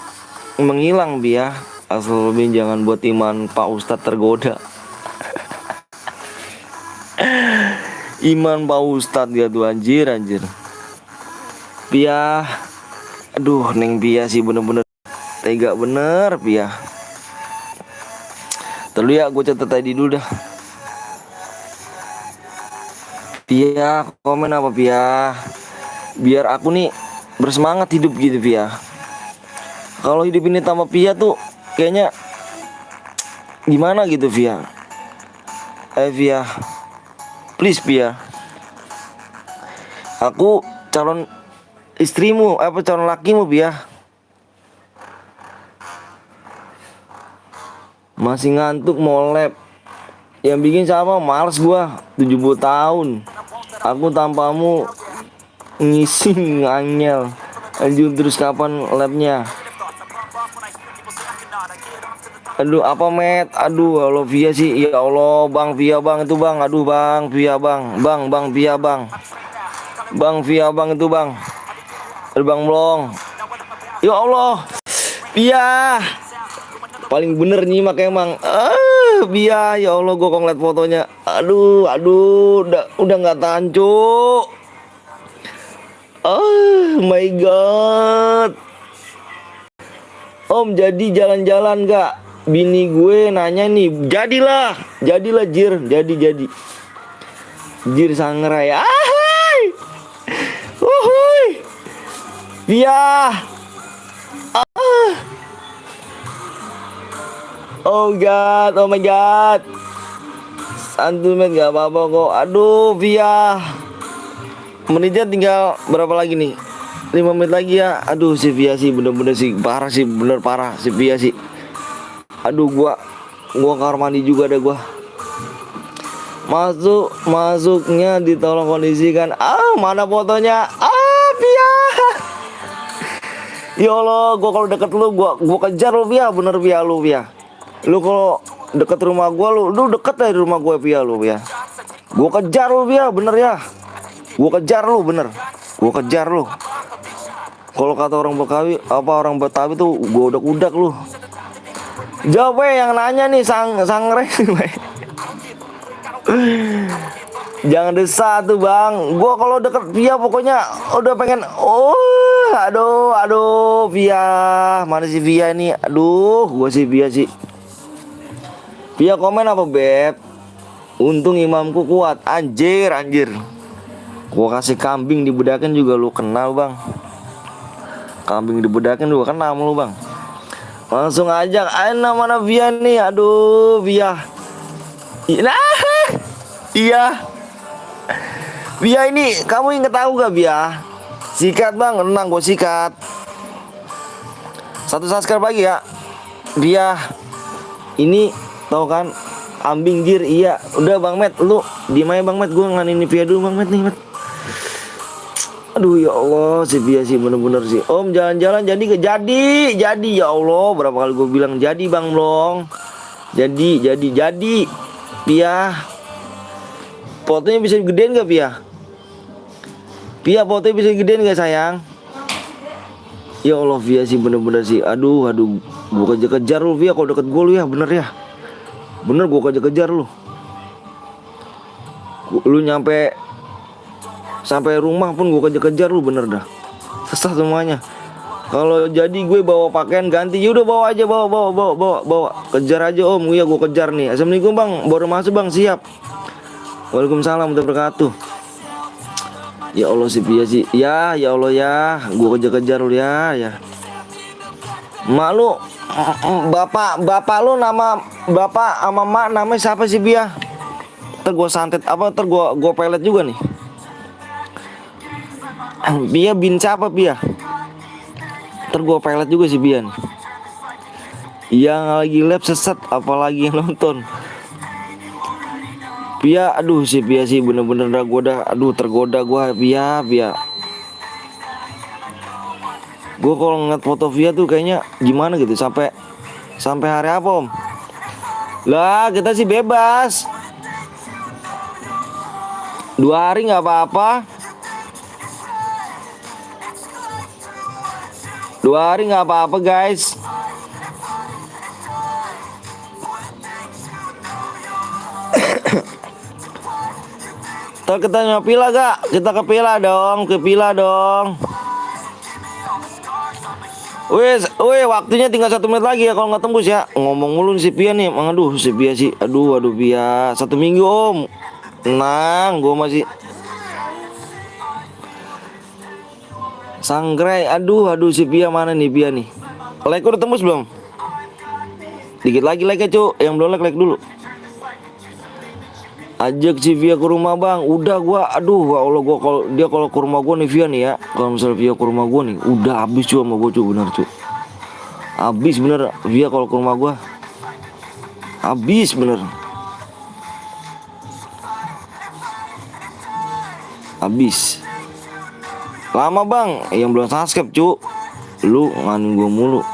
[SPEAKER 1] menghilang Pia. Asal lebih jangan buat iman Pak Ustadz tergoda. Iman Pak Ustadz ya tuh anjir. Pia. Aduh Neng Pia sih bener-bener tega bener Pia. Terus ya gue catat tadi dulu dah. Pia komen apa Pia? Biar aku nih bersemangat hidup gitu Pia. Kalau hidup ini tanpa Pia tuh kayaknya gimana gitu Pia. Pia, please Pia. Aku calon istrimu, calon lakimu Pia. Masih ngantuk mau lab. Yang bikin siapa? Males gua. 70 tahun. Aku tanpamu ngising angel. Lanjut terus kapan labnya? Aduh apa Met? Aduh Allah Via sih. Ya Allah Bang Via Bang itu Bang. Aduh Bang Via Bang. Bang Via Bang. Bang Via Bang itu Bang. Aduh Bang Blong. Ya Allah Via. Paling bener nyimak emang. Via ya Allah, gue kok ngeliat fotonya. Aduh udah nggak tahan cuk. Oh my god. Om jadi jalan-jalan gak? Bini gue nanya nih. Jadilah Jir. Jadi Jir Sangrai. Ahai. Uhuy. Via. Oh god, oh my god. Santuy Met, gak apa-apa kok. Aduh Via. Menitnya tinggal berapa lagi nih? 5 menit lagi ya. Aduh si Via sih bener-bener sih parah sih. Bener parah si Via sih. Aduh gua kamar mandi juga deh gua. Masuknya ditolong kondisikan. Mana fotonya? Via. Ya Allah, gua kalau deket lu gua kejar lu Via, bener Via lu Via. Lu kalau deket rumah gua lu deket dari rumah gua Via lu Via. Gua kejar lu Via, bener ya. Gua kejar lu bener. Gua kejar lu. Kalau kata orang Betawi, orang Betawi tuh gua udak-udak lu. Jawab yang nanya nih sangre. Jangan desa tuh bang. Gua kalau deket Via pokoknya udah pengen. Aduh Via. Mana si Via nih? Aduh, gua si Via sih. Via komen apa beb? Untung imamku kuat. Anjir. Gua kasih kambing dibedakin juga lu kenal bang. Kambing dibedakin juga kenal lu bang. Langsung ajak. Mana Via nih? Aduh Via. Iya. Via ini kamu inget tahu gak Via? Sikat bang, tenang gue sikat. 1 subscribe lagi ya Via. Ini tahu kan ambing jir. Iya. Udah Bang Met, lu di mana Bang Met? Gue nganin Via dulu Bang Met nih Met. Aduh ya Allah si Via sih bener-bener sih. Om jalan-jalan jadi ya Allah. Berapa kali gue bilang jadi Bang Blong. Jadi Via. Fotonya bisa gedein gak Via? Via fotonya bisa gedein gak sayang? Ya Allah Via sih bener-bener sih. Aduh gue kejar-kejar lu Via. Kalau deket gue lu ya bener ya. Bener gue kejar-kejar lu. Lu sampai rumah pun gue kejar-kejar lu bener dah. Sesah semuanya. Kalau jadi gue bawa pakaian ganti, ya udah bawa aja, bawa. Kejar aja om, ya gue kejar nih. Assalamualaikum bang, baru masuk bang, siap. Waalaikumsalam warahmatullahi wabarakatuh. Ya Allah si Via sih, ya Allah ya, gue kejar-kejar lu ya. Mak lu, bapak lu nama bapak sama mak namanya siapa sih Via? Ntar gue santet ntar gue pelet juga nih. Via bin siapa Via? Ntar gue pelet juga sih Via nih. Yang lagi live sesat apalagi yang nonton. Via, aduh si Via sih bener-bener tergoda gue Via. Gue kalau ngeliat foto Via tuh kayaknya gimana gitu sampai hari apa om? Lah kita sih bebas. 2 hari nggak apa-apa. 2 hari nggak apa-apa guys. Ntar kita nyopila gak? Kita ke pila dong. Wih, waktunya tinggal 1 menit lagi ya kalau nggak tembus ya. Ngomong mulu si Via nih, emang aduh si Via sih, aduh Via. 1 minggu om, tenang, gue masih sangrai. Aduh si Via mana nih Via nih? Like udah tembus belum? Dikit lagi like cu, yang belum like dulu. Ajak si Via ke rumah bang. Udah gua, aduh ya Allah, kalau ke rumah gua nih Via nih ya. Kalau misalnya Via ke rumah gua nih, udah habis cu sama gua cu, bener cu. Habis bener Via kalau ke rumah gua. Habis bener. Habis. Lama bang, yang belum subscribe cu. Lu nganin gua mulu.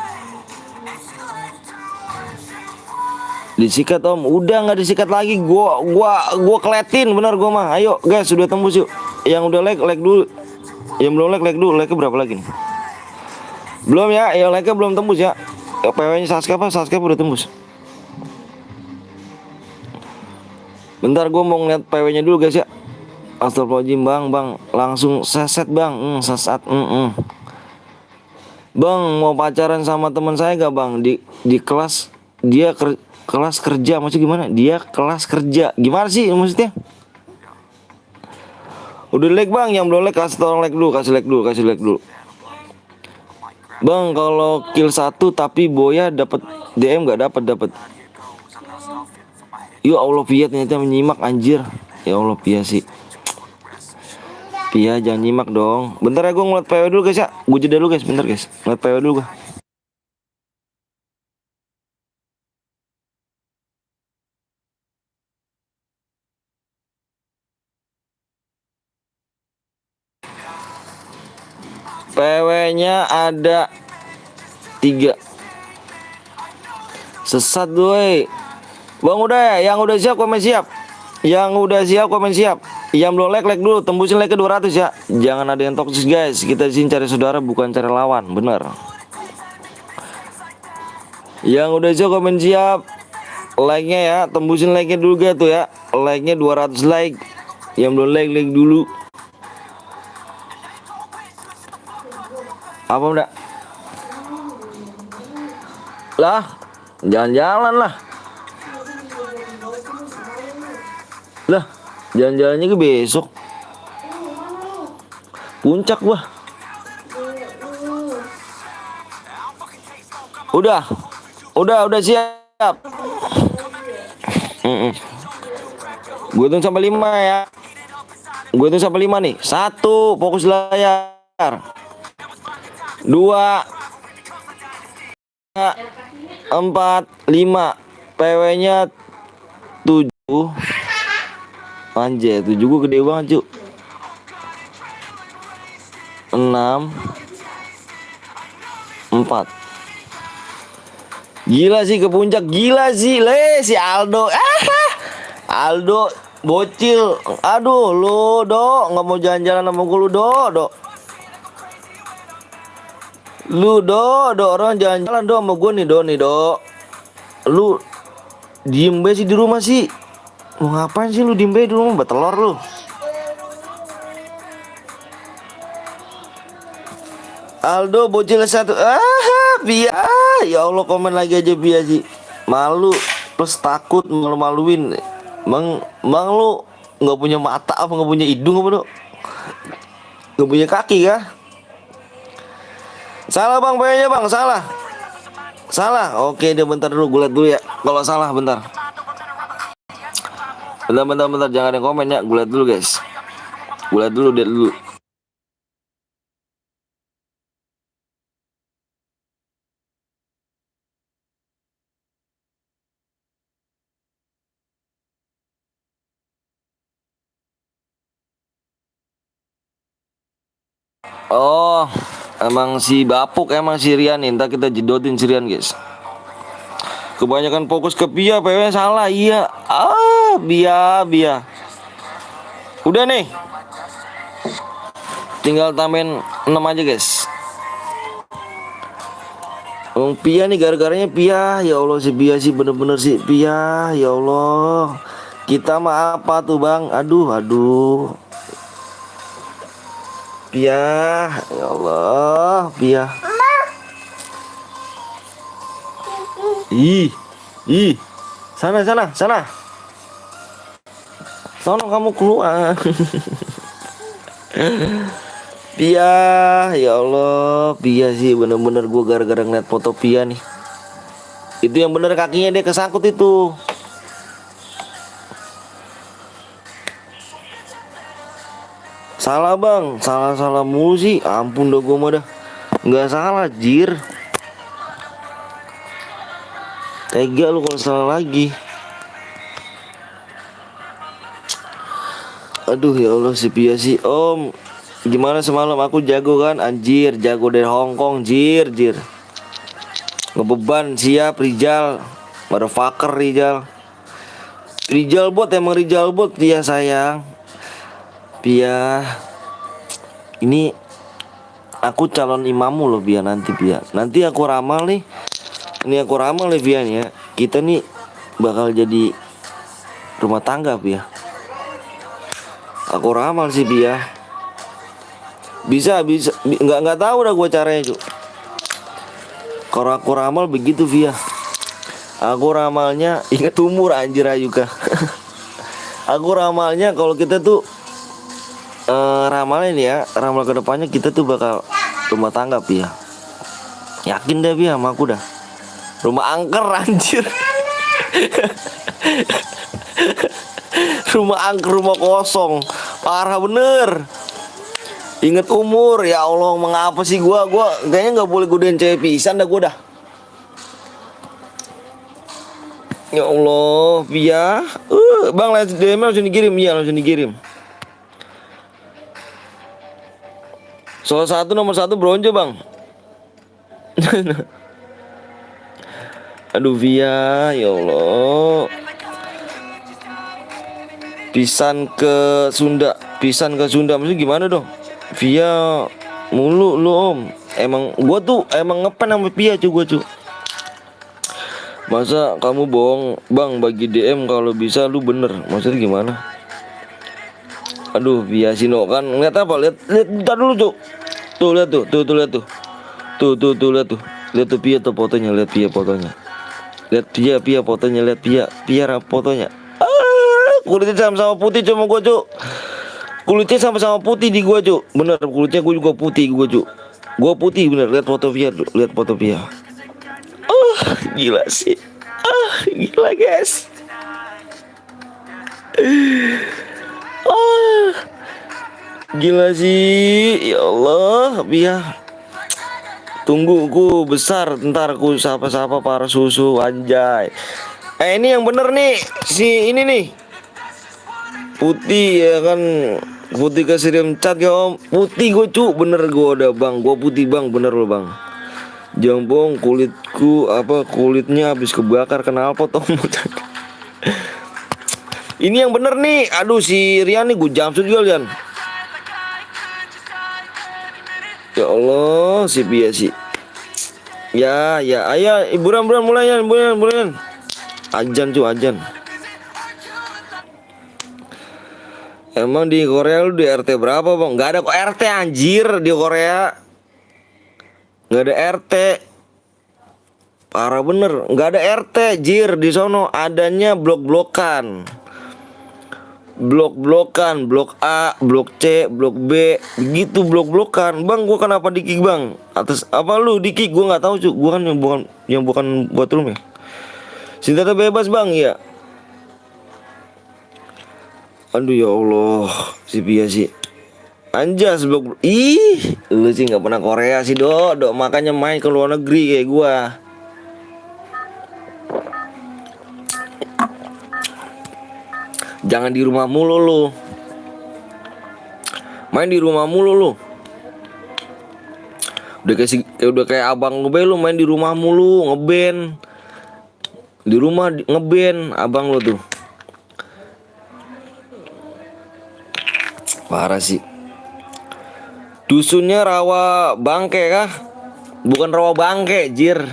[SPEAKER 1] Disikat om, udah nggak disikat lagi, gua keletin bener gua mah. Ayo guys, sudah tembus yuk. Yang udah like dulu, yang belum like dulu. Like berapa lagi nih? Belum ya, yang like belum tembus ya. PW-nya subscribe udah tembus. Bentar gua mau ngeliat PW-nya dulu guys ya. Astagfirullahaladzim bang, langsung seset bang, sesat. Bang mau pacaran sama teman saya gak bang? Di kelas dia kelas kerja, maksudnya gimana? Dia kelas kerja, gimana sih maksudnya? Udah like bang, yang belum like kasih like dulu. Bang kalau kill 1 tapi Boya dapat DM nggak dapat. Ya Allah Pia ternyata menyimak anjir. Ya Allah Pia sih. Pia jangan nyimak dong. Bentar ya gue ngeliat PW dulu guys ya. Gue jeda dulu guys, bentar guys. Ngeliat PW dulu gue. PW-nya ada 3. Sesat gue. Bang udah ya, yang udah siap komen siap. Yang udah siap komen siap. Yang belum like dulu, tembusin like ke 200 ya. Jangan ada yang toxic guys. Kita disini cari saudara bukan cari lawan, bener. Yang udah siap komen siap. Like-nya ya, tembusin like-nya dulu guys tuh ya. Like-nya 200 like. Yang belum like dulu. Apa enggak? Lah, jalan-jalan lah. Lah, jalan-jalannya ke besok. Puncak gua. Udah siap. Gue hitung sampai 5 ya. Gue hitung sampai 5 nih. 1, fokus layar. 2, 4, 5. PW-nya 7. Anjay, 7 gue gede banget, Cuk. 6, 4. Gila sih ke puncak, gila sih. Si Aldo. Aldo bocil. Aduh, lu, Dok, nggak mau jalan-jalan sama gue lu, Dok. Lu, Dok, orang jalan-jalan Dok sama gue nih, Dok. Lu diem be sih di rumah sih. Mau ngapain sih lu diem be di rumah, bertelur lu. Aldo bocil 1. Bia. Ya Allah, komen lagi aja Bia sih. Malu plus takut, malu-maluin. Bang lu nggak punya mata apa nggak punya hidung apa, Dok? Nggak punya kaki kah? Salah bang, PW-nya bang, salah. Oke, dia bentar dulu, gue liat dulu ya. Kalau salah bentar, jangan ada komen ya. Gue liat dulu guys. Lihat dulu. Oh, emang si Bapuk, emang si Rian nih. Ntar kita jedotin si Rian guys. Kebanyakan fokus ke Pia, PW salah. Iya. Bia. Udah nih. Tinggal tambahin 6 aja guys. Pia nih, gara-garanya Pia. Ya Allah, si Pia sih bener-bener sih Pia. Ya Allah. Kita mah apa tuh bang? Aduh. Pia, ya Allah, Pia. Ih. Sana. Sono kamu keluar. Pia, ya Allah, Pia sih bener-bener gue gara-gara ngeliat foto Pia nih. Itu yang bener kakinya dia kesangkut itu. Salah bang, salah mulu sih. Ampun dah gue mah dah. Nggak salah jir. Tega lu kalau salah lagi. Aduh ya Allah si Pia sih. Om, gimana semalam aku jago kan? Anjir, jago dari Hongkong jir. Ngebeban siap Rijal. Motherfucker Rijal bot, emang Rijal bot dia sayang. Pia, ini aku calon imammu loh Pia nanti Pia. Nanti aku ramal nih. Ini aku ramal nih Pia nih ya. Kita nih bakal jadi rumah tangga Pia. Aku ramal sih Pia. Bisa nggak tahu dah gue caranya Cuk. Kalau aku ramal begitu Pia. Aku ramalnya ingat umur anjir Ayuka. Aku ramalnya kalau kita tuh ramalnya nih ya, ramal kedepannya kita tuh bakal rumah tangga Pia. Yakin deh Pia sama aku dah. Rumah angker anjir. Rumah angker, rumah kosong. Parah bener. Ingat umur, ya Allah, mengapa sih gua kayaknya nggak boleh godain cewek pisan dah gua dah. Ya Allah, Pia. Bang, DM langsung dikirim ya, langsung dikirim. Soal nomor 1 bronze bang. Aduh Via, ya Allah. Pisan ke Sunda. Pisan ke Sunda maksudnya gimana dong? Via mulu lu om. Emang gua tuh emang ngepen sama Via cu gua cu. Masa kamu bohong bang bagi DM kalau bisa lu bener. Maksudnya gimana? Aduh Via Sino kan ngeliat apa? Lihat bentar dulu cu. Tuh lihat tuh lihat tuh. Tuh lihat tuh. Lihat tuh Via tuh fotonya, lihat Via fotonya. Lihat Via fotonya, lihat Via fotonya. Kulitnya sama-sama putih cuma gua cu. Kulitnya sama-sama putih di gua cu. Bener kulitnya gua juga putih gua cu. Gua putih bener. Lihat foto Via tuh. Lihat foto Via. Gila sih. Gila guys. Gila sih. Ya Allah Via. Tunggu ku besar. Ntar ku sapa-sapa para susu anjay. Ini yang bener nih. Si ini nih. Putih ya kan. Putih kesirim cat ya om. Putih gue cu. Bener gue udah bang. Gue putih bang. Bener lo bang. Jambong kulitku kulitnya habis kebakar knalpot om. Ini yang bener nih. Aduh si Rian nih gue jamsut juga Rian. Ya Allah si Pia sih. Ya ayo buruan mulai ya buruan. Ajan cu ajan. Emang di Korea lu di RT berapa bang? Gak ada kok RT anjir di Korea. Gak ada RT. Parah bener. Gak ada RT jir di sono. Adanya blok-blokan. Blok-blokan. Blok A, blok C, blok B. Begitu blok-blokan. Bang gua kenapa di kick bang? Atas apa lu di kick? Gua gak tahu cu. Gua kan yang bukan buat room ya. Senjata bebas bang ya. Aduh ya Allah si Pia sih. Anjas blok. Ih, lu sih nggak pernah Korea sih dok makanya main ke luar negeri kayak gua. Jangan di rumah mulu lu. Main di rumah mulu lu. Udah kayak abang gue lu main di rumah mulu ngeband. Di rumah ngeband abang lu tuh. Parah sih. Dusunnya rawa bangke kah? Bukan rawa bangke, jir.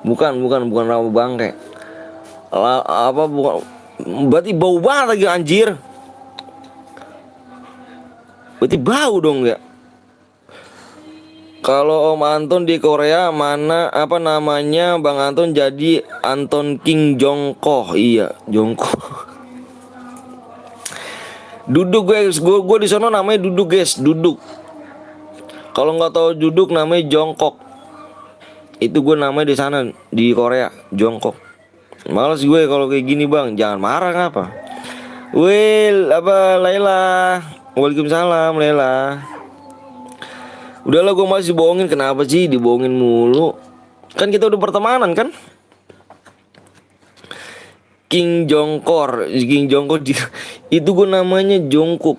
[SPEAKER 1] Bukan rawa bangke. Apa bukan? Berarti bau banget lagi anjir. Berarti bau dong ya. Kalau Om Anton di Korea mana apa namanya Bang Anton jadi Anton King Jongkoh. Iya, Jongkoh. Duduk guys, gue di sana namanya duduk guys, duduk. Kalau nggak tahu duduk namanya jongkok. Itu gue namanya di sana di Korea, jongkok. Males gue kalau kayak gini bang, jangan marah ngapa? Laila, waalaikumsalam Laila. Udahlah gue masih bohongin, kenapa sih dibohongin mulu? Kan kita udah pertemanan kan? King Jongkor itu gue namanya Jungkook.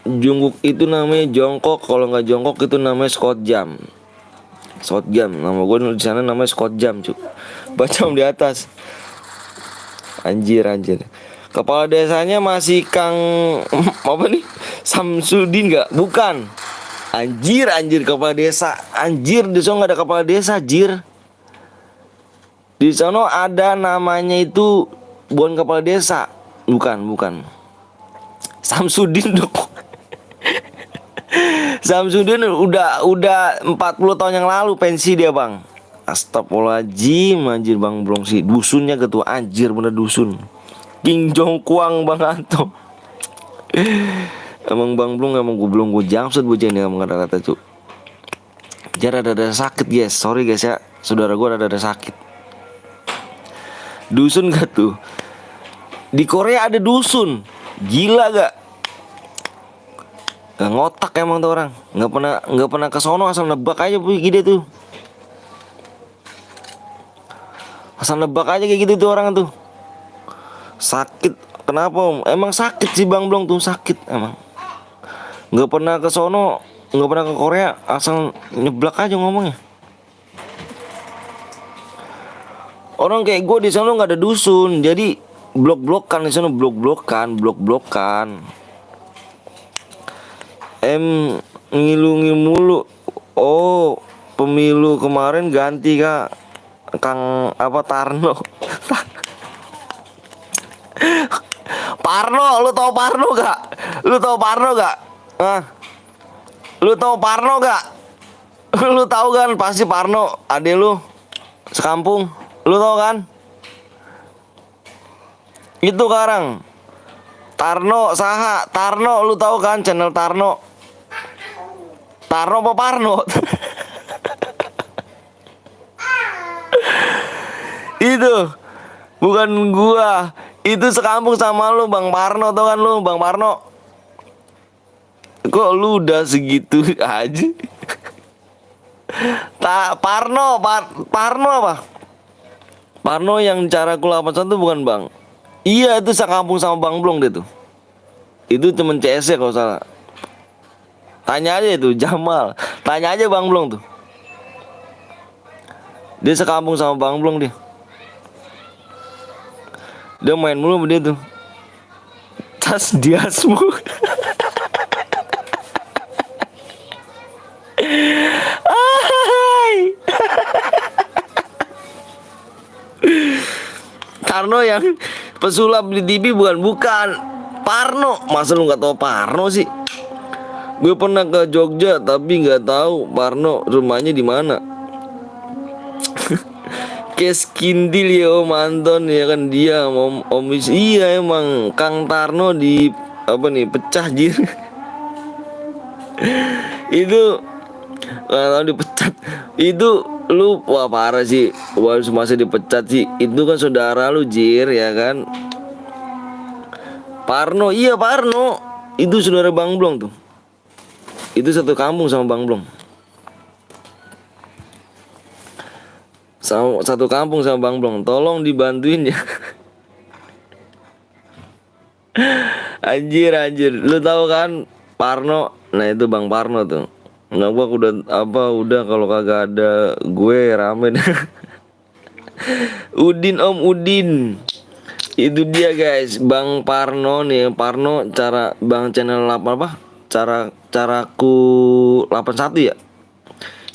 [SPEAKER 1] Jungkook itu namanya jongkok. Kalau nggak jongkok itu namanya Scott Jam. Nama gue di sana namanya Scott Jam cu. Baca di atas. Anjir. Kepala desanya masih Kang apa nih? Samsudin nggak? Bukan. Anjir kepala desa. Anjir di sana nggak ada kepala desa anjir. Di sana ada namanya itu bukan kepala desa. Bukan. Samsudin dong. Samsudin udah 40 tahun yang lalu pensi dia bang. Astagfirullahaladzim anjir bang Blong sih. Dusunnya ketua anjir bener dusun. King Jongkuang bang Anto. Emang bang Blong emang gue jamsut bocah ini emang kata-kata cu. Jar ada sakit guys. Sorry guys ya. Saudara gue ada sakit. Dusun gak tuh? Di Korea ada dusun. Gila gak? Gak ngotak emang tuh orang. Gak pernah ke sono asal nebak aja pergi dia tuh. Asal nebak aja kayak gitu tuh orang tuh. Sakit. Kenapa om? Emang sakit sih bang Blong tuh sakit emang. Gak pernah ke sono, gak pernah ke Korea asal nyeblak aja ngomongnya. Orang kayak gue di sana nggak ada dusun, jadi blok-blokan di sana, blok-blokan. Ngilu mulu. Oh, pemilu kemarin ganti Kak. Kang apa Tarno. Parno, lu tau Parno gak? Lu tau Parno gak? Hah? Lu tau Parno gak? Lu tau kan pasti Parno, adek lu sekampung. Lu tau kan? Itu sekarang Tarno saha, Tarno lu tau kan channel Tarno? Tarno apa Parno? Itu bukan gua, itu sekampung sama lu Bang Parno, tau kan lu Bang Parno? Kok lu udah segitu aja? Parno apa? Parno yang cara ku 81 bukan Bang? Iya itu sekampung sama Bang Blong deh tuh. Itu temen CS ya kalau salah. Tanya aja itu Jamal, tanya aja Bang Blong tuh. Dia sekampung sama Bang Blong dia. Dia main mulu sama dia tuh. Tas diasmu. Parno yang pesulap di TV bukan Parno. Masa lu nggak tahu Parno sih? Gue pernah ke Jogja tapi nggak tahu Parno rumahnya di mana. Kes Kindil ya Om Anton ya kan dia Om iya emang Kang Tarno di apa nih pecah jir. Itu nggak tahu dipecat. Itu lu wah parah sih. Wah masa dipecat sih. Itu kan saudara lu jir ya kan. Parno iya Parno. Itu saudara Bang Blong tuh. Itu satu kampung sama Bang Blong. Satu kampung sama Bang Blong. Tolong dibantuin ya. Anjir. Lu tahu kan Parno? Nah itu Bang Parno tuh. Nggak gua udah kalau kagak ada gue rame. Udin Om Udin. Itu dia guys, Bang Parno nih. Parno cara Bang channel apa? Caraku 81 ya.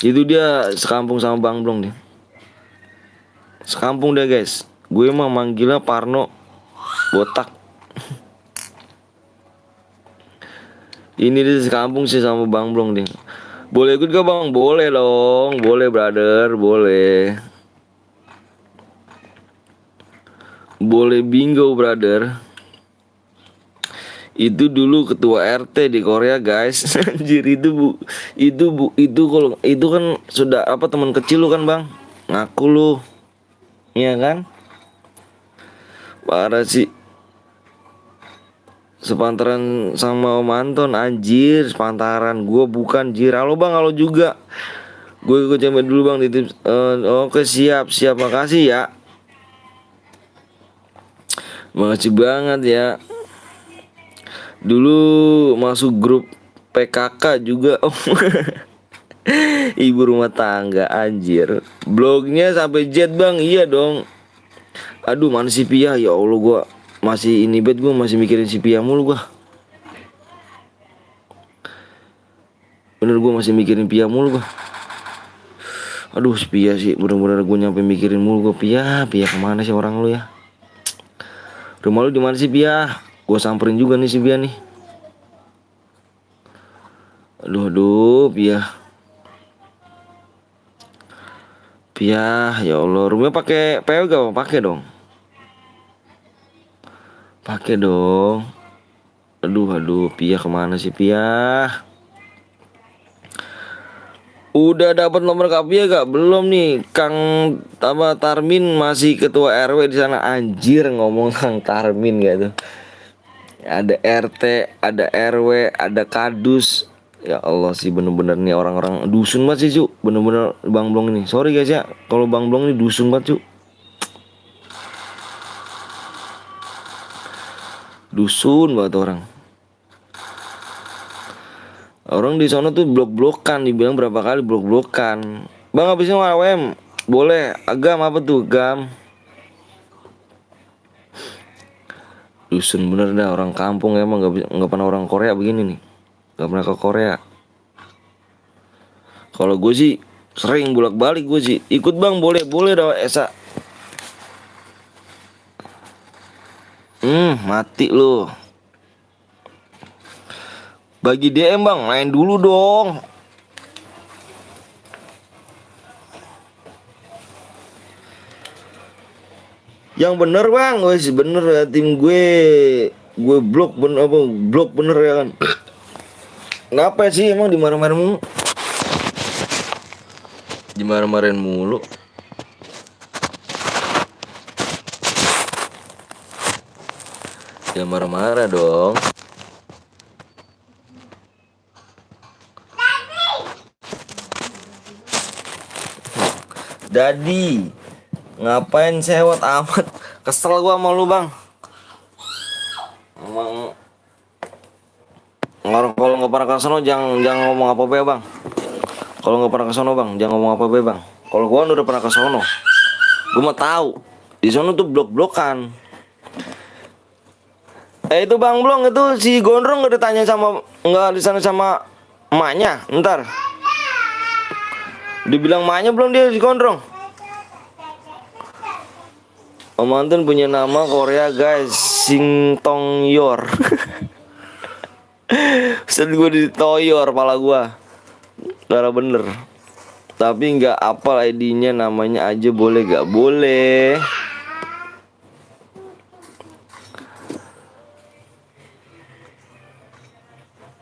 [SPEAKER 1] Itu dia sekampung sama Bang Blong nih. Sekampung deh guys. Gue mah manggilnya Parno botak. Ini dia sekampung sih sama Bang Blong nih. Boleh ikut gak Bang? Boleh dong. Boleh brother. Boleh bingo brother. Itu dulu ketua RT di Korea guys. Anjir itu kalau itu kan sudah apa teman kecil lu kan Bang? Ngaku lu. Iya kan? Parah sih. Sepantaran sama Om Anton anjir, sepantaran. Gua bukan jir. Halo Bang, halo juga. Gue ikut coba dulu Bang titip. Oke siap makasih ya. Makasih banget ya. Dulu masuk grup PKK juga. Ibu rumah tangga anjir. Blognya sampai jet Bang. Iya dong. Aduh mana si Pia ya Allah gua masih ini bet gue masih mikirin si Pia mulu gua. Bener gue masih mikirin Pia mulu gua. Aduh si Pia sih bener-bener gue nyampe mikirin mulu gua. Pia kemana sih orang lu ya? Rumah lu di mana sih Pia? Gue samperin juga nih si Pia nih. Aduh Pia ya Allah rumahnya pakai PW gak? Pakai dong. Aduh Pia kemana sih Pia? Udah dapat nomor Kak Pia gak? Belum nih. Kang Tarmin masih ketua RW di sana. Anjir ngomong Kang Tarmin gak tuh? Ada RT, ada RW, ada kadus. Ya Allah sih bener-bener nih orang-orang dusun banget sih cu. Bener-bener Bang Blong ini. Sorry guys ya kalau Bang Blong ini dusun banget cu. Dusun banget orang. Orang di sana tuh blok-blokan, dibilang berapa kali blok-blokan. Bang habisnya AWM. Boleh, agam apa tuh, gam? Dusun bener dah, orang kampung emang nggak pernah orang Korea begini nih. Nggak pernah ke Korea. Kalau gue sih sering bolak-balik gue sih. Ikut bang, boleh dah Esa. Mati lu. Bagi DM bang, main dulu dong. Yang bener bang, wes bener ya tim gue blok bener apa blok bener ya kan. Kenapa sih emang dimarah-marahin mulu? Dimarah-marahin mulu. Jangan marah-marah dong. Dadi, ngapain sewot amat? Kesel gua sama lu bang. Emang kalau nggak pernah ke sono jangan ngomong apa-apa ya bang. Kalau nggak pernah ke sono bang, jangan ngomong apa-apa ya bang. Kalau gua udah pernah ke sono, gua mah tahu. Di sono tuh blok-blokan. Itu bang Blong itu si Gondrong nggak ditanya sama nggak di sana sama emaknya, ntar. Dibilang emaknya belum dia si Gondrong. Om Anton punya nama Korea guys, Sing Tong Yor. Set gue ditoyor pala gue. Darah bener. Tapi nggak apal ID-nya, namanya aja boleh gak? Boleh.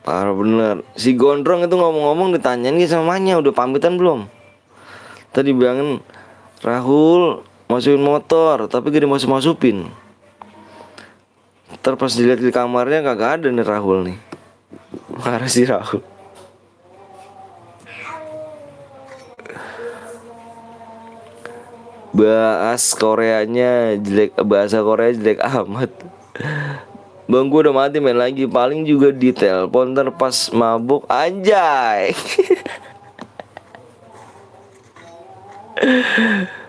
[SPEAKER 1] Parah bener. Si Gondrong itu ngomong-ngomong ditanyain gitu sama mamanya, udah pamitan belum? Tadi bilangin Rahul masukin motor, tapi gak dimasuk-masukin. Ntar pas dilihat di kamarnya kagak ada nih Rahul nih. Marah si Rahul. Bahasa Korea jelek amat. Bang gue udah mati main lagi, paling juga di telepon ntar pas mabuk anjay.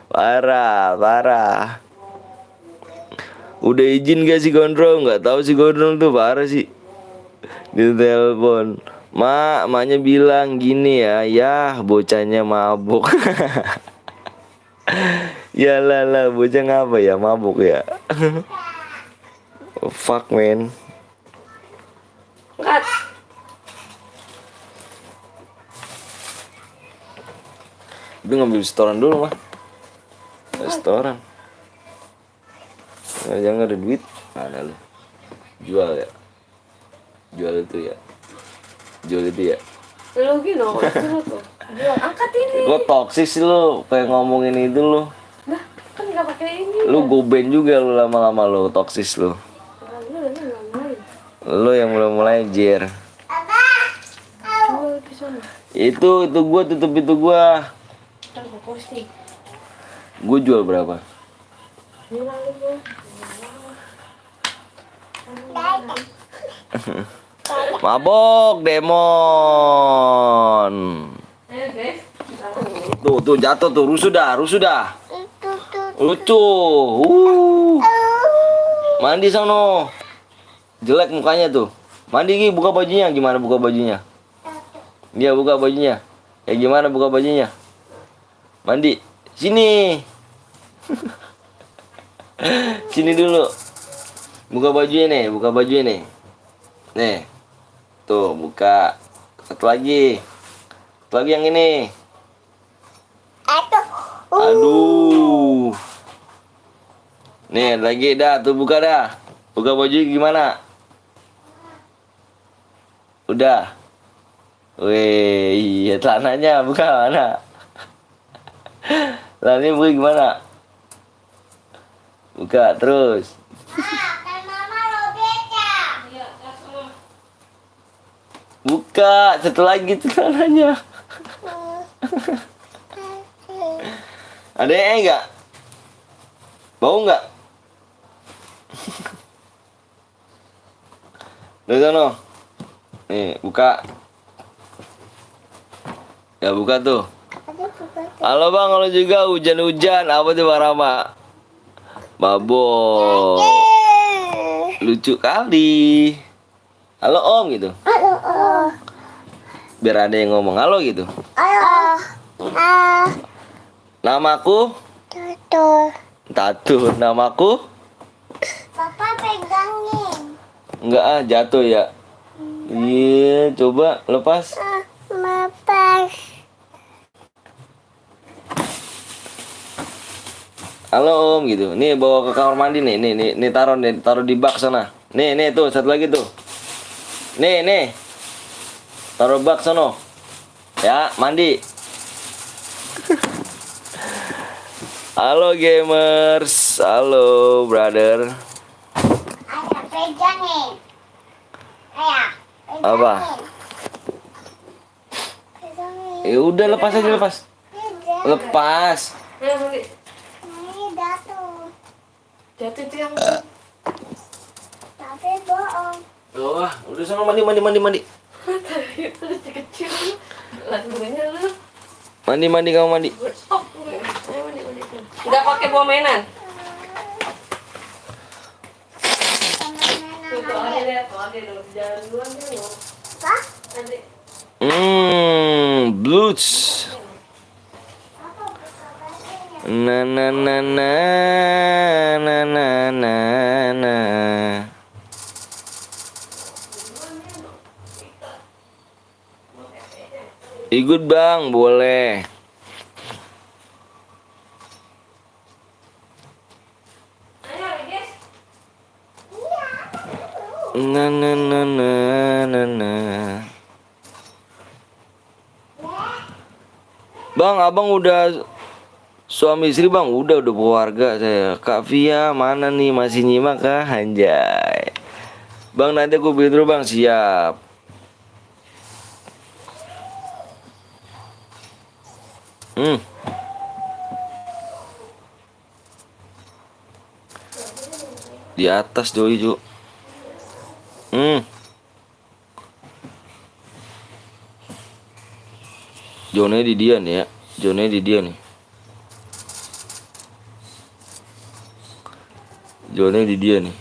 [SPEAKER 1] Parah. Udah izin gak si Gondrong? Nggak tahu si Gondrong tuh parah sih. Di telepon, maknya bilang gini ya bocahnya mabuk. Ya lah bocah ngapa ya mabuk ya. Oh, fuck man.
[SPEAKER 3] Kat.
[SPEAKER 1] Itu ngambil setoran dulu mah. Restoran. Jangan ada duit. Mana lu? Jual ya. Jual itu ya.
[SPEAKER 3] Lu gini loh, tuh. Angkat ini.
[SPEAKER 1] Lo toksis sih lo, kayak ngomongin itu lo.
[SPEAKER 3] Nah, kan nggak pakai ini.
[SPEAKER 1] Lu goben juga lu lama-lama lo toksis lo. Lo yang mulai jer.
[SPEAKER 3] Jual di sana.
[SPEAKER 1] Itu gua tutup itu gua.
[SPEAKER 3] Kan gua posting.
[SPEAKER 1] Gua jual berapa?
[SPEAKER 3] Bilang lu.
[SPEAKER 1] Mabok Demon.
[SPEAKER 3] Guys.
[SPEAKER 1] Tuh jatuh tuh, rusuh dah. Lucu. Mandi sono. Jelek mukanya tuh. Mandi Gi, buka bajunya. Gimana buka bajunya? Dia buka bajunya. Gimana buka bajunya? Mandi. Sini. Sini dulu. Buka bajunya nih. Nih. Tuh, buka. Satu lagi yang ini. Aduh. Nih, lagi dah, tuh buka dah. Buka baju gimana? Udah. Wih, iya celananya buka mana? Celananya buka gimana? Buka terus. Buka, satu lagi celananya. Ada enggak? Bau enggak? Dari sana. Nih, buka. Ya buka tuh. Halo bang, kalau juga hujan-hujan apa tuh Bang Rama? Mabok. Lucu kali. Halo Om gitu.
[SPEAKER 2] Halo.
[SPEAKER 1] Biar ada yang ngomong halo gitu.
[SPEAKER 2] Halo.
[SPEAKER 1] Namaku
[SPEAKER 2] Tutur.
[SPEAKER 1] Tatu. Namaku
[SPEAKER 2] Papa pegangin.
[SPEAKER 1] enggak jatuh ya. Iya, coba lepas.
[SPEAKER 2] Lepas.
[SPEAKER 1] Halo Om gitu. Nih bawa ke kamar mandi nih. Nih taruh di bak sana. Nih tuh satu lagi tuh. Nih. Taruh bak sono. Ya, mandi. Halo gamers. Halo brother.
[SPEAKER 2] Ayah pegangin. Ayah.
[SPEAKER 1] Apa?
[SPEAKER 2] Pegangin.
[SPEAKER 1] Ya udah lepas aja lepas.
[SPEAKER 2] Pegang.
[SPEAKER 1] Lepas.
[SPEAKER 3] Ayo mandi.
[SPEAKER 2] Ini jatuh.
[SPEAKER 3] Jatuh itu yang
[SPEAKER 2] Tapi bohong.
[SPEAKER 1] Wah, udah sana mandi.
[SPEAKER 3] itu kecil. Lagunya lu.
[SPEAKER 1] Mandi kamu mandi.
[SPEAKER 3] Stop. Ayo mandi. Enggak pakai bawa mainan. Tuh, tuh ada lihat, tuh ada dulu jalan duluan dulu.
[SPEAKER 2] Apa?
[SPEAKER 3] Nanti.
[SPEAKER 1] Blues. Na. Ikut bang, boleh.
[SPEAKER 3] Ayo, guys.
[SPEAKER 1] Na. Bang, abang udah suami istri bang? Udah berkeluarga saya. Kak Via mana nih, masih nyimak kah? Anjay. Bang nanti aku bikin dulu bang, siap. Di atas doi Ju. Jonnya di dia nih ya. Jonnya di dia nih. Jonnya di dia nih.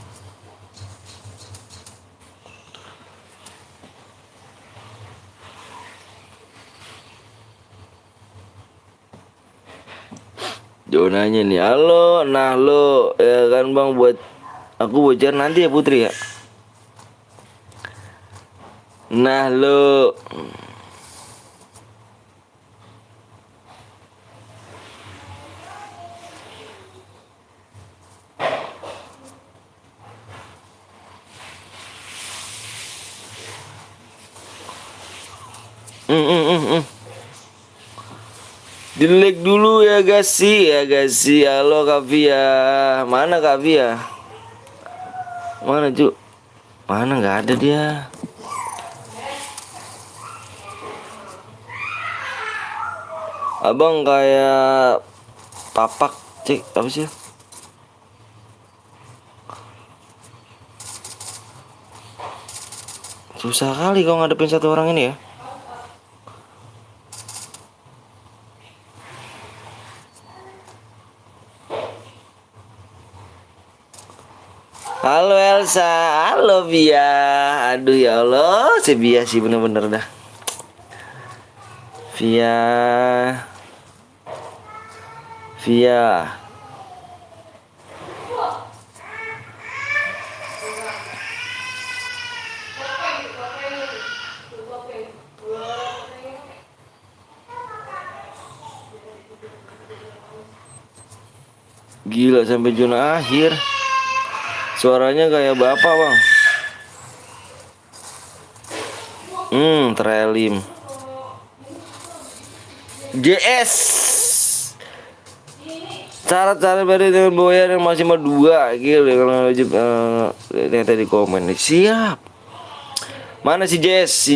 [SPEAKER 1] Jonanya nih. Halo, nah lo ya kan bang, buat aku bocor nanti ya Putri ya. Nah lo. Delete dulu ya Gasi. Halo Kak Via. Mana Kak Via? Mana Ju? Mana nggak ada dia. Abang kayak papak cek apa sih? Susah kali kalau ngadepin satu orang ini ya. Halo Elsa, halo Via. Aduh ya Allah, si Via sih bener-bener dah. Via. Gila sampai zona akhir. Suaranya kayak bapak bang. Trelim. JS. Cara-cara baru dengan boya yang masih mau 2. Gila kalau wajib yang tadi komen. Siap. Mana si JS?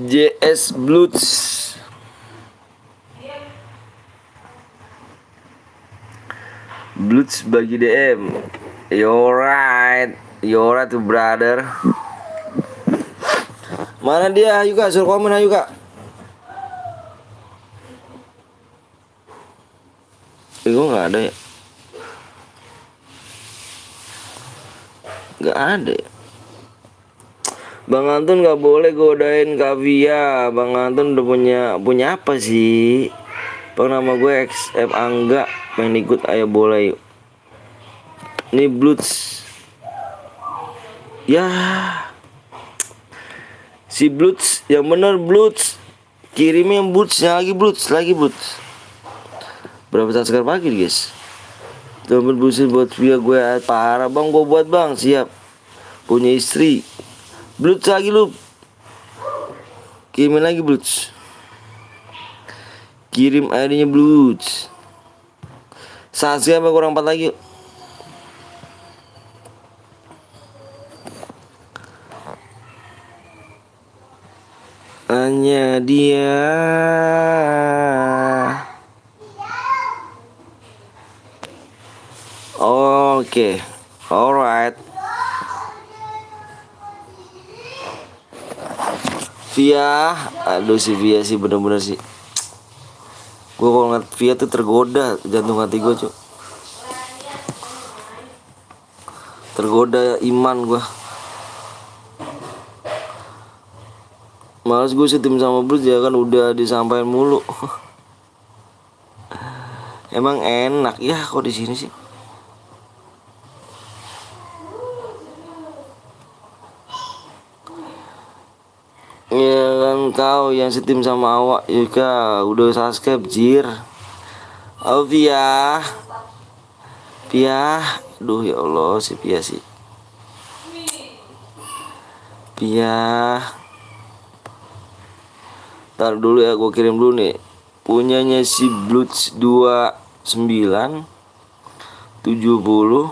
[SPEAKER 1] JS Blues. Blues bagi DM. You're right to brother. Mana dia? Ayo kak, suruh komen ayo kak. Gue nggak ada ya. Nggak ada ya. Bang Antun nggak boleh godain Kavia. Bang Antun udah punya apa sih? Bang, nama gue XF Angga, pengen ikut, ayo boleh yuk. Ini Bloods. Ya, si Bloods yang bener Bloods. Kirimnya Bloodsnya lagi Bloods. Berapa subscriber pagi guys? Dapat buset buat via gue parah bang, gue buat bang, siap. Punya istri. Bloods lagi lu. Kirimin lagi Bloods. Kirim ID-nya Bloods. Subscribe kurang 4 lagi. Hanya dia. Oke, alright. Via, aduh si Via sih bener-bener sih. Gue kalau ngeliat Via tuh tergoda jantung hati gue cuy. Tergoda iman gue. Males gue setim sama Blue ya kan udah disampaikan mulu. Emang enak ya kok di sini sih. Ya kan kau yang setim sama awak juga udah subscribe jir. Oh Via. Duh ya Allah si Via sih. Via. Ntar dulu ya gue kirim dulu nih. Punyanya si Bloods 29 70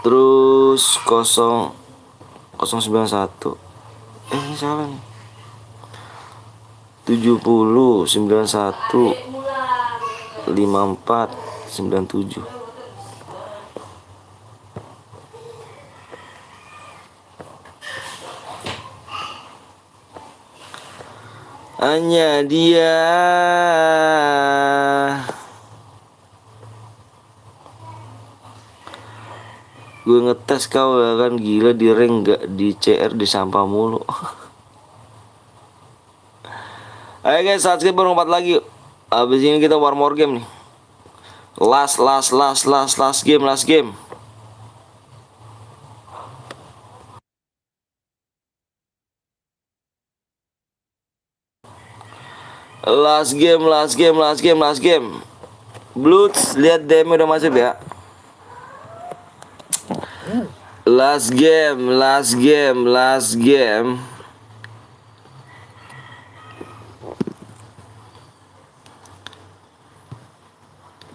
[SPEAKER 1] terus 091. Ini salah nih. 70 91 54 97. Hanya dia. Gue ngetes kau ya kan gila di rank gak di CR di sampah mulu. Ayo guys, subscribe baru 4 lagi yuk. Abis ini kita war more game nih. Last game. Last game. Bloods, lihat DM udah masuk ya. Last game.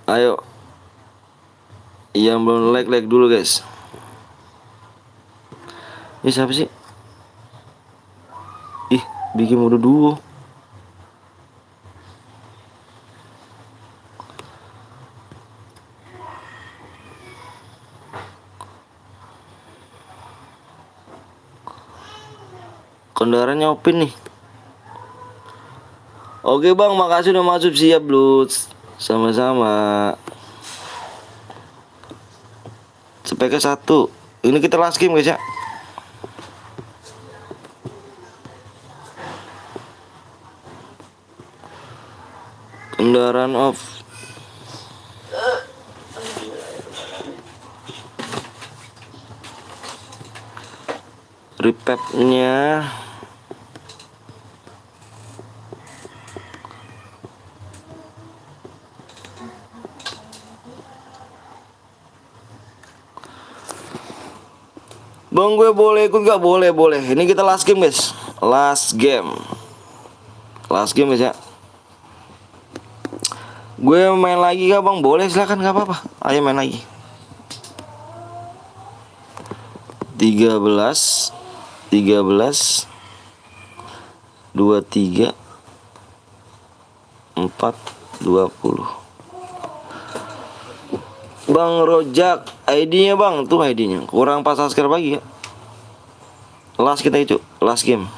[SPEAKER 1] Ayo. Yang belum like dulu guys. Ini siapa sih? Ih, bikin mode duo. Kendaraannya open nih. Oke bang, makasih udah masuk, siap Bloods. Sama-sama. Speknya 1. Ini kita last game guys ya. Kendaraan off. Repapnya bang, gue boleh ikut gak? Boleh. Ini kita last game guys. Last game guys ya. Gue main lagi gak bang? Boleh, silakan, gak apa-apa. Ayo main lagi. 13 23 4 20. Bang Rojak, ID-nya bang, tuh ID-nya. Kurang 4 subscriber lagi ya. Last kita itu, last game.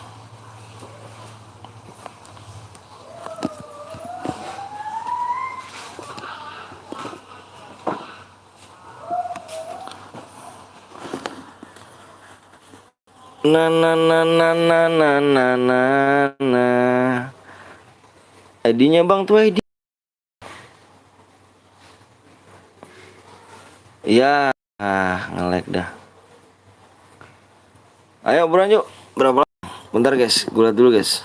[SPEAKER 1] Na na na na na na na na na. ID-nya bang tuh ID. Ya, nge-lag dah. Ayo buruan yuk. Berapa lama? Bentar guys, gue liat dulu guys.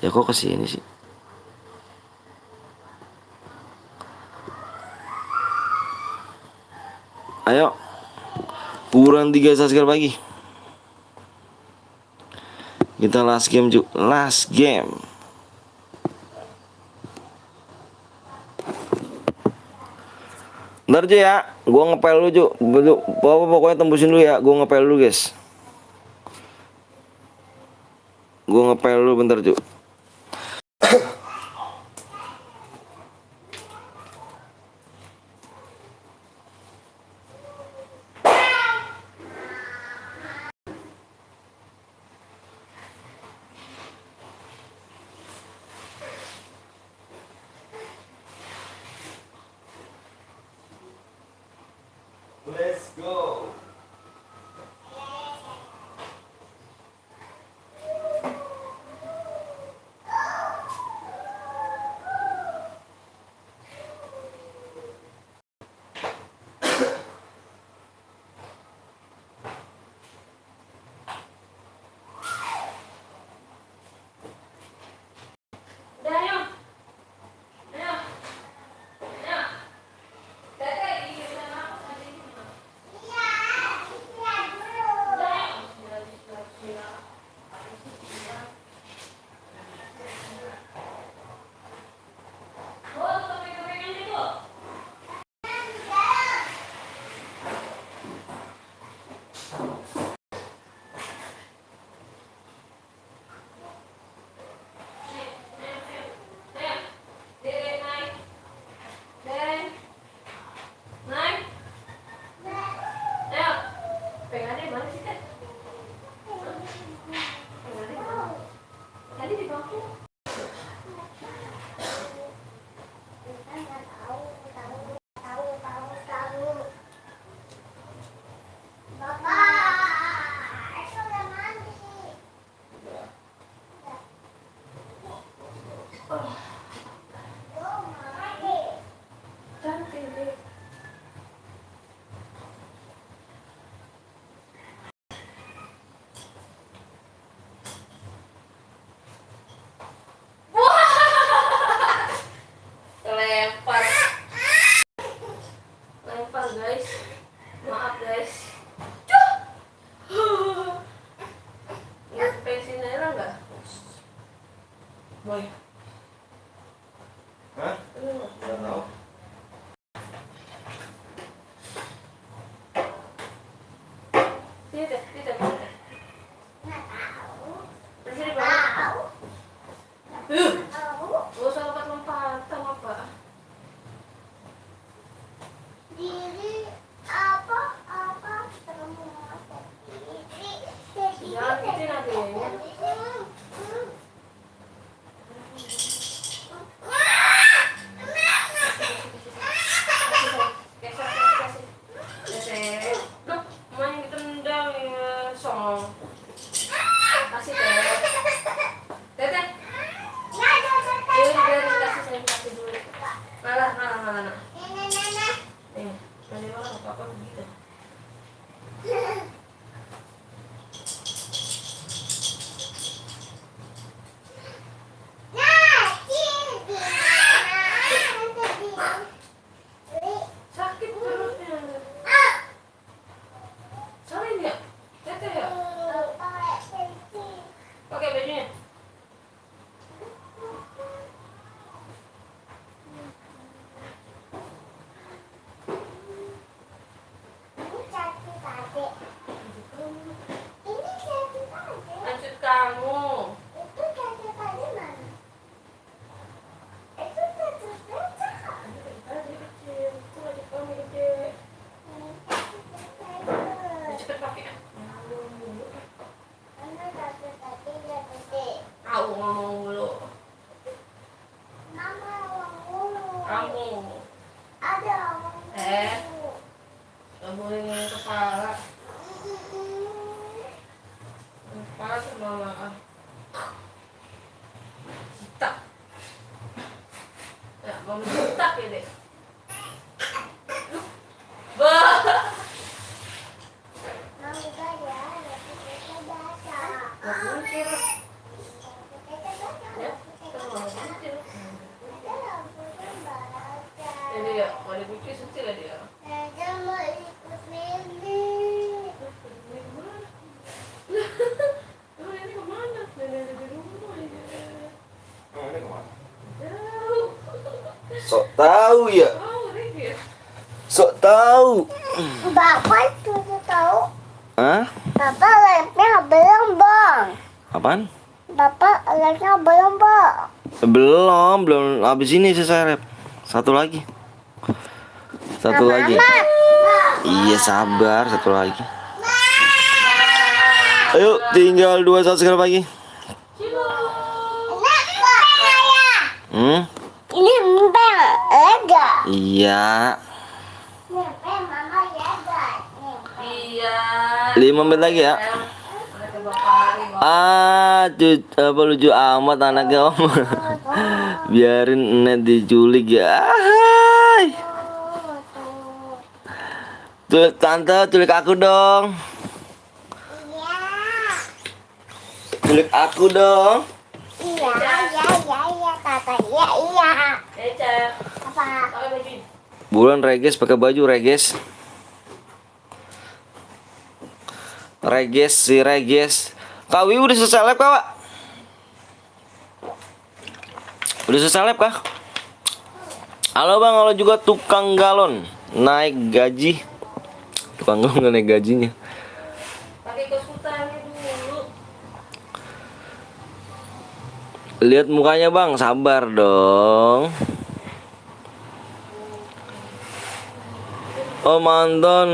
[SPEAKER 1] Ya kok kesini sih? Ayo. Kurang 3 subscribe lagi. Kita last game cu. Last game. Bentar Cu ya, gua ngepel dulu Cu. Pokoknya tembusin dulu ya, gua ngepel dulu guys. Gua ngepel dulu bentar Cu. Let's go.
[SPEAKER 3] Udah, ayo. Ayo. Ayo. Tete, ikutan aku nanti.
[SPEAKER 2] Iya, iya dulu.
[SPEAKER 3] Udah, ayo. Oh, tuh pegang-pegang itu. Ayo. Derek naik. Derek. Naik. Ayo. Pegangannya mana sih, Teh? Pegangannya mana? Tadi di bangku.
[SPEAKER 2] Bapak, itu udah mandi. Tuh, mandi.
[SPEAKER 3] Cantik, deh. Lempar. Lempar, guys. Maaf, guys. Cuh. Ingat pensi Naira nggak? Boy.
[SPEAKER 1] Hah? Nggak tahu.
[SPEAKER 3] Sini, Teh. Sini, Teh.
[SPEAKER 2] Nggak tahu.
[SPEAKER 3] Di sini, Bang.
[SPEAKER 2] Tahu. Tahu.
[SPEAKER 3] Gak usah lompat-lompatan, apa?
[SPEAKER 2] Diri apa semua diri
[SPEAKER 3] Jangan gituin adeknya. Kasih. Duh, main ditendang ya, song. Kasih, Teh. Tete. Ini biar kasih, saya kasih dulu. Malah. Nih, nanti malah apa-apa begitu. Sakit perutnya. Salin ya? Tete ya? Pakai bajunya. Lanjut kamu. Adik kecil, itu lanjut kamu gede. Cepet pakai. Aku ngomong dulu. Kamu. Gak boleh ngomong kepala. Makan sama makan. Tak. Ya, mau mencetak ya deh. Bah.
[SPEAKER 2] Mangga ya, kita baca.
[SPEAKER 3] Nggak mungkin. Ya,
[SPEAKER 2] Kita
[SPEAKER 3] terus nggak mungkin.
[SPEAKER 2] baca.
[SPEAKER 3] Jadi ya, mau dibikin suci lah dia.
[SPEAKER 2] Saya mau ikut Mimi.
[SPEAKER 3] Emang ini kemana? Nenek di rumah ya. Jauh.
[SPEAKER 1] Sok tahu ya.
[SPEAKER 3] Oh, Regi.
[SPEAKER 1] Sok tahu.
[SPEAKER 2] Bapak sudah tahu.
[SPEAKER 1] Hah?
[SPEAKER 2] Bapak lemnya belum, Bang.
[SPEAKER 1] Apaan?
[SPEAKER 2] Bapak lemnya belum, Bang.
[SPEAKER 1] Belum habis ini selesai rep. Satu lagi. Satu lagi. Iya sabar, satu lagi. Ayo, tinggal 2 subscribe lagi. Hmm?
[SPEAKER 2] Ini empeng lega.
[SPEAKER 1] Iya.
[SPEAKER 2] Empeng mama lega.
[SPEAKER 3] Iya.
[SPEAKER 1] 5 menit lagi ya.
[SPEAKER 3] Udah ke Bapak Ari, Bang.
[SPEAKER 1] Apa lucu amat anaknya om. Biarin net diculik ya. Hai. Tuh tante, culik aku dong.
[SPEAKER 2] Iya.
[SPEAKER 1] Culik aku dong.
[SPEAKER 2] Iya, Tata. Iya.
[SPEAKER 3] Ecep.
[SPEAKER 2] Apa?
[SPEAKER 3] Pakai baju.
[SPEAKER 1] Bulan Reges pakai baju Reges. Reges si Reges. Kak Wiwi udah selesai lab kah, Pak? Udah selesai lab kah? Halo Bang, halo juga tukang galon naik gaji. Tukang galon nggak naik gajinya.
[SPEAKER 3] Pakai kesutannya dulu.
[SPEAKER 1] Lihat mukanya Bang, sabar dong. Oh mantan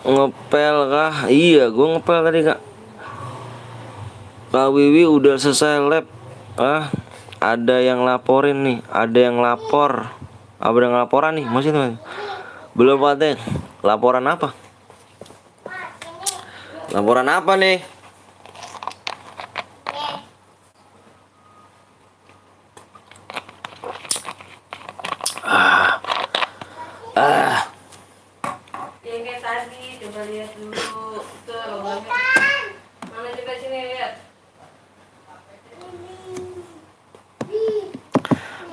[SPEAKER 1] ngepel kah? Iya, gue ngepel tadi Kak. Kak Wiwi udah selesai lab. Ada yang laporin nih, ada yang lapor. Ada yang laporan nih, masih teman. Belum ada. Laporan apa? Laporan apa nih?
[SPEAKER 3] Yang kayak tadi, coba lihat dulu. Tuh, logamnya. Mana coba sini lihat.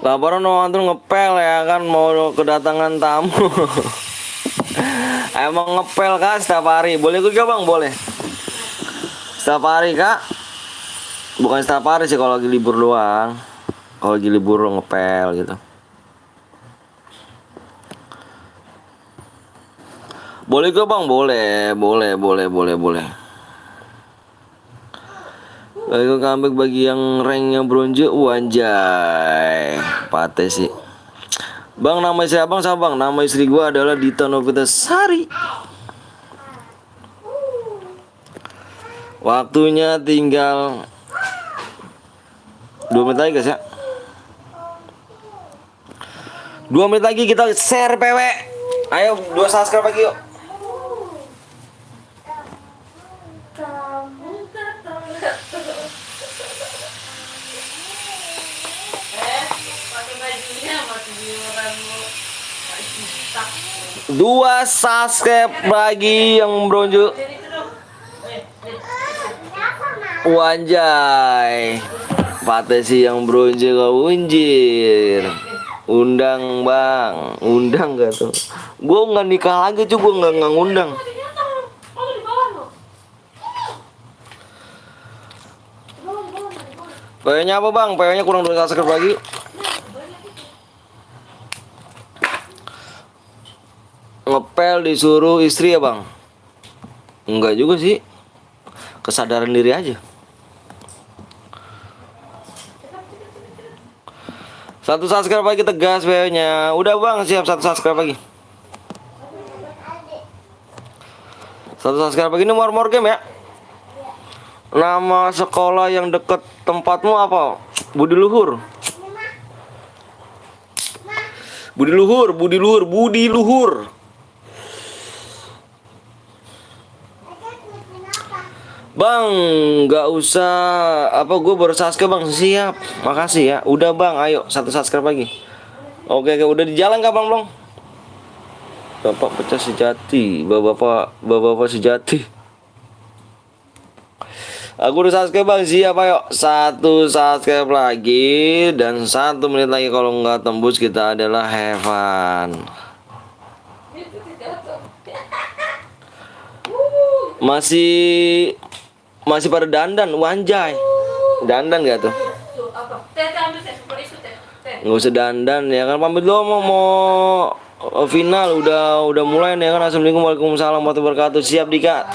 [SPEAKER 1] Laporan nonton ngepel ya kan, mau kedatangan tamu. Emang ngepel Kak setiap hari. Boleh ikut gak Bang? Boleh. Setiap hari Kak. Bukan setiap hari sih, kalau lagi libur doang. Kalau lagi libur ngepel gitu. Boleh gak Bang? Boleh. Lalu comeback bagi yang ranknya bronze. Anjay, pate sih. Bang, nama saya Abang siapa Bang? Nama istri gua adalah Dita Novitasari. Waktunya tinggal 2 menit lagi guys ya. 2 menit lagi kita share PW. Ayo 2 subscribe lagi yuk.
[SPEAKER 3] Pakai bajunya masih diuranmu.
[SPEAKER 1] 2 subscribe lagi yang bronze.
[SPEAKER 3] Jadi itu dong.
[SPEAKER 1] Wanjay, pate sih yang bronze kau unjir. Undang Bang, undang gak tuh? Gue nggak nikah lagi cuy, gue nggak ngundang.
[SPEAKER 3] Oh, di bawah loh.
[SPEAKER 1] PW-nya apa Bang? PW-nya kurang 2 subscribe lagi. Ngepel disuruh istri ya Bang? Enggak juga sih, kesadaran diri aja. 1 subscribe lagi tegas PW-nya. Udah Bang, siap 1 subscribe lagi. 1 subscribe lagi. Ini more game ya. Nama sekolah yang deket tempatmu apa? Budi Luhur. Budi Luhur. Bang, nggak usah apa gue baru subscribe bang. Siap, makasih ya. Udah bang, ayo satu subscribe lagi. Oke, udah di jalan nggak bang belum? Bapak pecah sejati, bapak sejati. Aku udah subscribe bang, siap ayo. Satu subscribe lagi dan 1 menit lagi kalau nggak tembus kita adalah have fun. Masih pada dandan, wanjay. Dandan gak tuh?
[SPEAKER 3] Tuh, apa? Teh, ambil teh, super isu teh. Teh.
[SPEAKER 1] Nggak usah dandan ya kan, pamit dulu mau final udah mulai nih kan. Assalamualaikum warahmatullahi wabarakatuh. Siap Dika.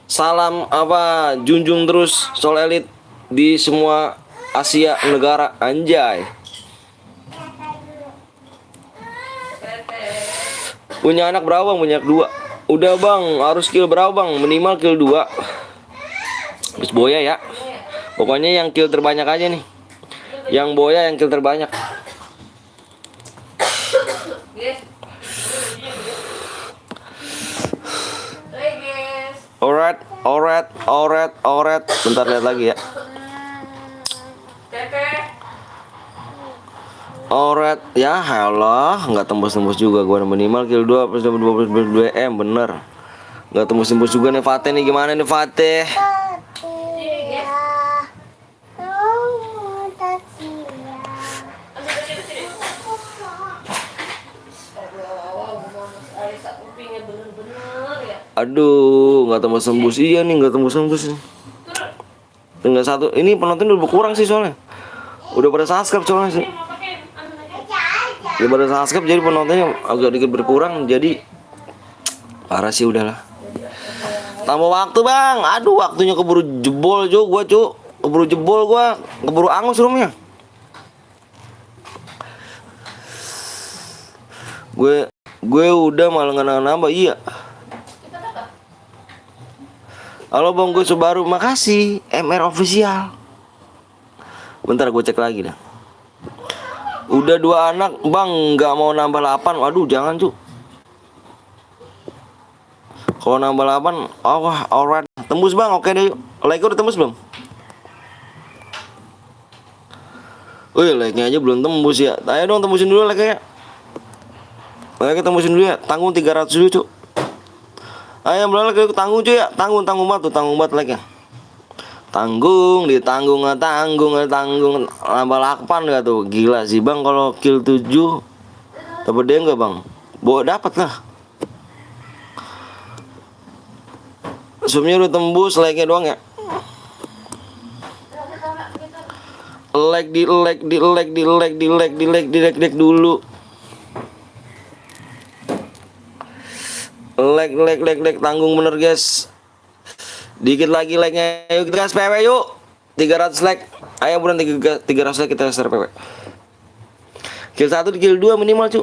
[SPEAKER 1] Salam apa, junjung terus soul elit di semua Asia negara, anjay. Punya anak berapa bang? Punya 2. Udah bang, harus kill berapa bang? Minimal kill 2. Habis boya ya. Pokoknya yang kill terbanyak aja nih. Yang boya yang kill terbanyak.
[SPEAKER 3] Guys. Hai guys.
[SPEAKER 1] Alright. Bentar lihat lagi ya.
[SPEAKER 3] Teh.
[SPEAKER 1] Alright, ya halah, nggak tembus juga gua, minimal kill 2 plus 22 M bener. Nggak tembus juga nih Fateh nih, gimana nih Fateh? Aduh, nggak tembus iya nih, nggak tembus nih. Tinggal 1, ini penonton udah berkurang sih soalnya. Udah pada subscribe soalnya sih. Udah pada subscribe jadi penontonnya agak dikit berkurang, jadi parah sih udahlah. Tambah waktu bang, aduh waktunya keburu jebol gua keburu jebol gua, keburu angus rumahnya. Gue udah malah nggak nambah, iya. Halo bang, gue Subaru, makasih MR official. Bentar gue cek lagi dah. Udah 2 anak bang, nggak mau nambah 8. Waduh jangan cu. Kalau nambah 8, alright. Tembus bang, oke deh. Like udah tembus belum? Wih, like-nya aja belum tembus ya. Ayo dong tembusin dulu like-nya. Like tembusin dulu ya. Tanggung 300 dulu cu. Ayo mulai like tanggung cu ya. Tanggung banget like-nya. Tanggung nambah 8 gak tuh? Gila sih bang, kalau kill 7 dapat dia enggak bang? Dapat lah. Zoomnya udah tembus, like-nya doang ya. Like dulu. Like tanggung bener guys. Dikit lagi like-nya. Yuk kita gas PW yuk. 300 like. Ayo bulan 300 like kita share PW. Kill 1 kill 2 minimal cu.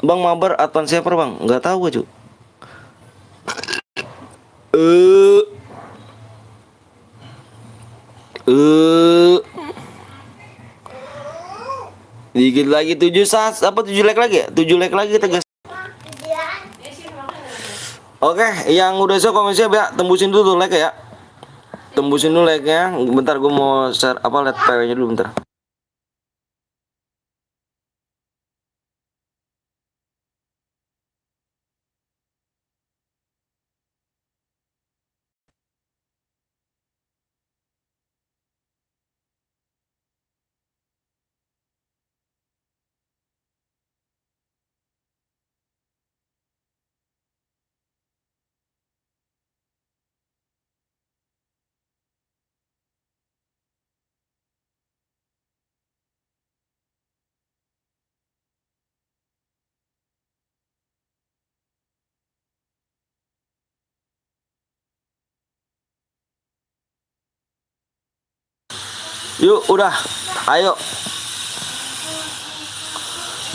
[SPEAKER 1] Bang mabar advance saver bang. Enggak tahu gua cu. Dikit lagi 7 like lagi ya? 7 like lagi kita gas. Oke, yang udah so komen siap ya, tembusin dulu like ya. Tembusin dulu like-nya. Bentar gue mau share lihat PW-nya dulu bentar. Yuk, udah. Ayo.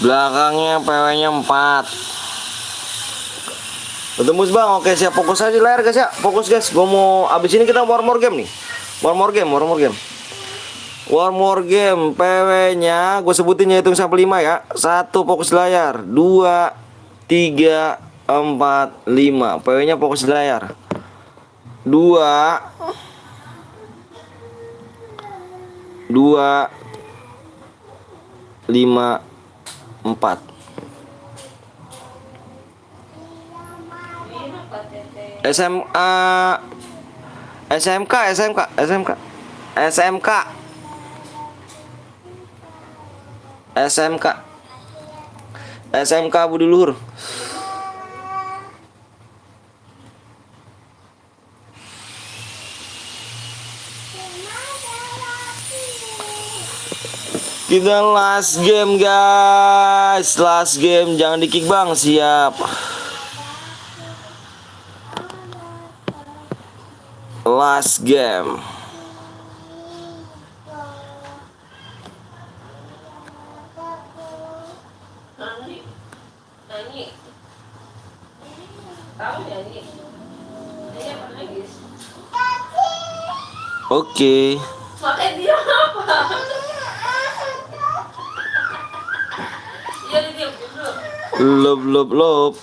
[SPEAKER 1] Belakangnya PW-nya 4. Tembus bang, oke siap, fokus aja layar guys ya. Fokus guys, gua mau abis ini kita war more game nih. War more game PW-nya gue sebutin ya, hitung sampai 5 ya. 1 fokus layar, 2 3 4 5. PW-nya fokus layar. dua, dua, lima, empat.
[SPEAKER 3] Lima Pak Tete.
[SPEAKER 1] SMA, SMK, SMK, SMK, SMK, SMK, SMK Budi Luhur. Kita last game guys, last game, jangan di kick bang, siap. Last game.
[SPEAKER 3] Nani. Nani. Kamu nyanyi. Nyanyi apa lagi?
[SPEAKER 1] Oke.
[SPEAKER 3] Pakai dia apa? Iya diam dulu.
[SPEAKER 1] Lop lop lop.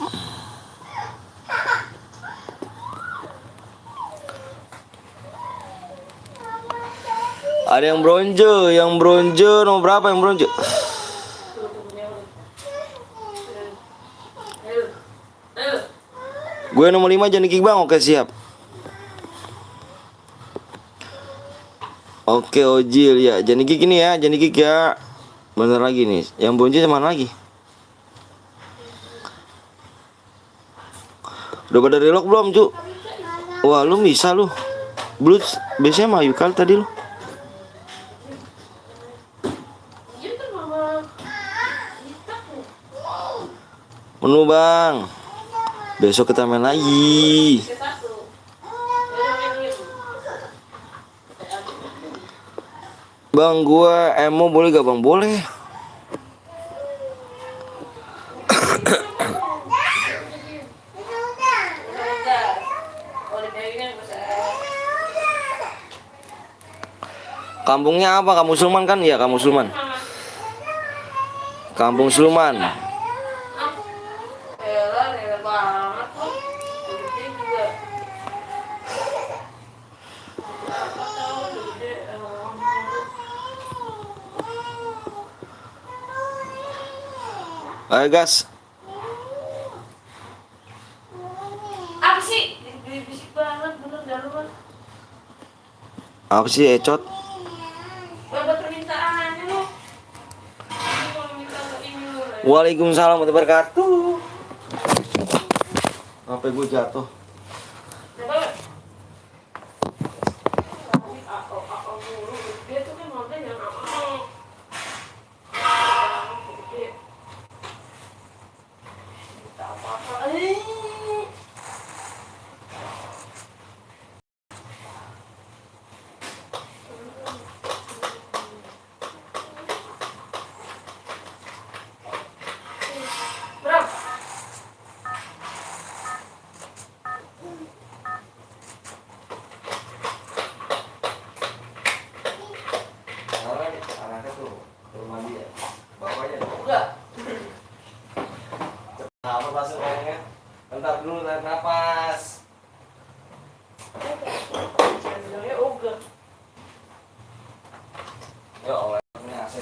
[SPEAKER 1] Ada yang bronze nomor berapa yang bronze?
[SPEAKER 3] Ayo. Ayo.
[SPEAKER 1] Gue nomor 5 jangan kick bang, oke siap. Oke Ojil ya, jangan kick ini ya, jangan kick ya. Bener lagi nih, yang bronze mana lagi? Udah pada relock belum cu? Wah lu bisa lu. Blues biasanya mah Yukal tadi lu.
[SPEAKER 3] Iya kan mama.
[SPEAKER 1] Menu bang. Besok kita main lagi.
[SPEAKER 3] Ke satu.
[SPEAKER 1] Bang gua emo boleh gak bang? Boleh. Kampungnya apa? Kampung Sulman kan? Iya kampung Sulman. Kampung Sulman.
[SPEAKER 3] Rela banget kok. Gede juga.
[SPEAKER 1] Ayo gas.
[SPEAKER 3] Apa sih? Bisik banget bener daluan.
[SPEAKER 1] Apa sih ecot?
[SPEAKER 3] Ada permintaannya loh. Ini mau minta ke ini loh.
[SPEAKER 1] Waalaikumsalam warahmatullahi wabarakatuh. Sampai gue jatuh.
[SPEAKER 3] Coba. Dia tuh kan mobil yang apa-apa. Berapa?
[SPEAKER 1] Anaknya tuh rumah dia. Bapaknya.
[SPEAKER 3] Enggak.
[SPEAKER 1] Apa langsung ngomongnya? Bentar dulu tarik nafas.
[SPEAKER 3] Bilangnya ogah.
[SPEAKER 1] Ya Allah, ini AC.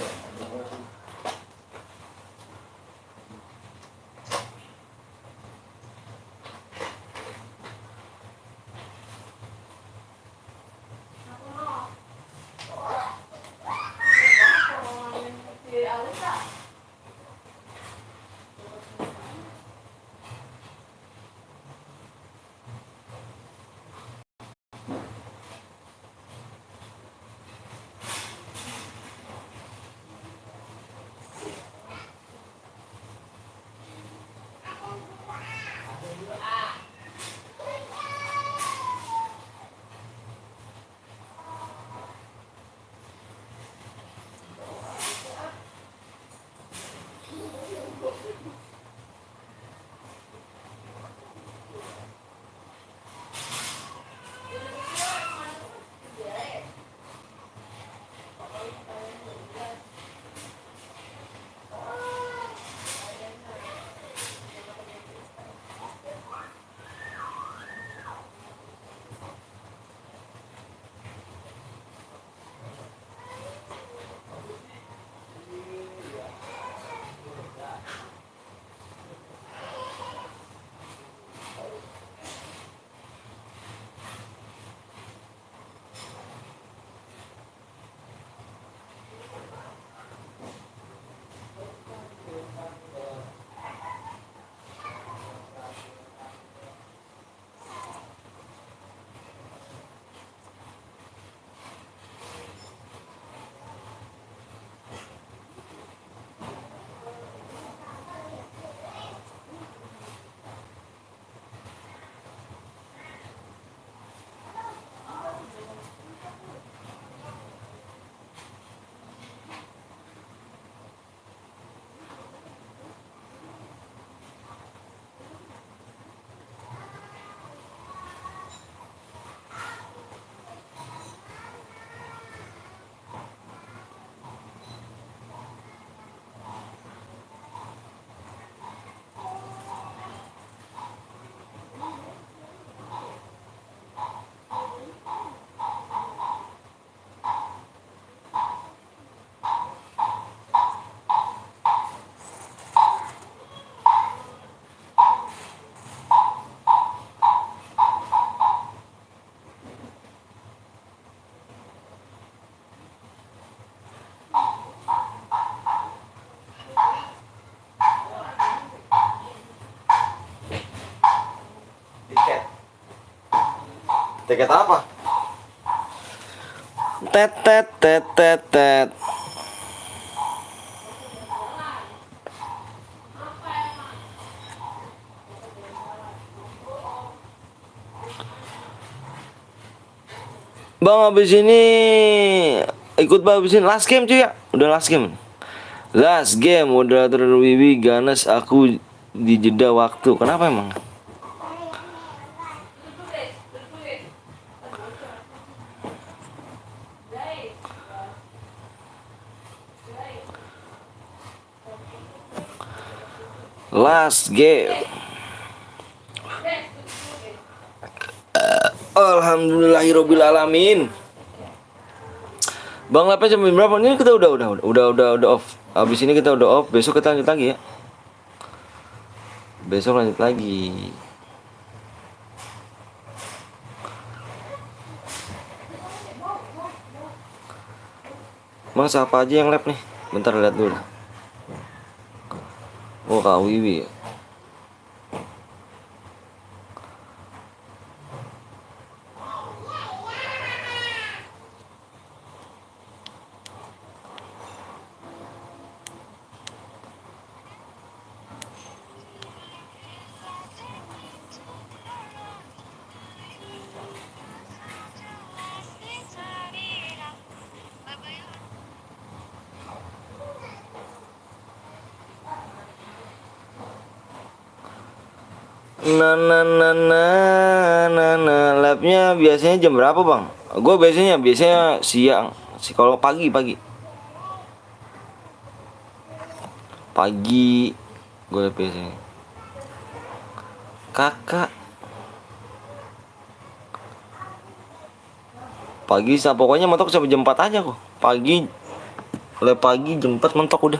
[SPEAKER 1] Tiket apa? Tet tet tet tet tet. Bang, habis ini ikut bang, habis ini last game cuy ya. Udah last game. Last game udah terwiwi ganas aku di jeda waktu. Kenapa emang? Last game. Alhamdulillahirobbil alamin. Bang lapnya jam berapa? Ini kita udah off. Habis ini kita udah off. Besok kita lanjut lagi ya. Besok lanjut lagi. Bang siapa aja yang lab nih? Bentar lihat dulu. Oh Kak Wiwi. Labnya biasanya jam berapa bang? Gue biasanya siang. Kalau pagi gue biasanya. Kakak pagi pokoknya mentok sampai jam 4 aja kok. Pagi jam 4 mentok udah.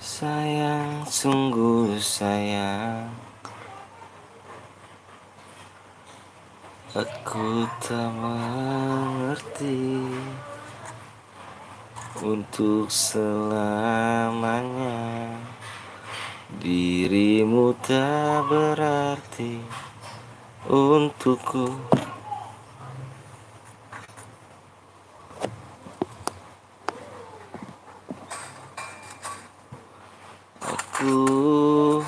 [SPEAKER 1] Sayang, sungguh sayang, aku tak mengerti untuk selamanya. Dirimu tak berarti untukku. Aku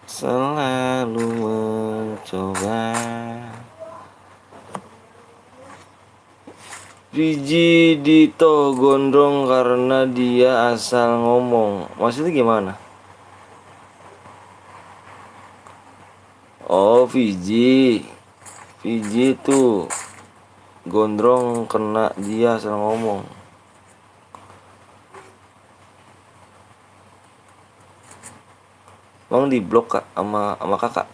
[SPEAKER 1] selalu mencoba. Biji Dito gondrong karena dia asal ngomong. Maksudnya gimana? Oh Fiji tuh gondrong kena dia asal ngomong. Bang di blok kak sama kakak.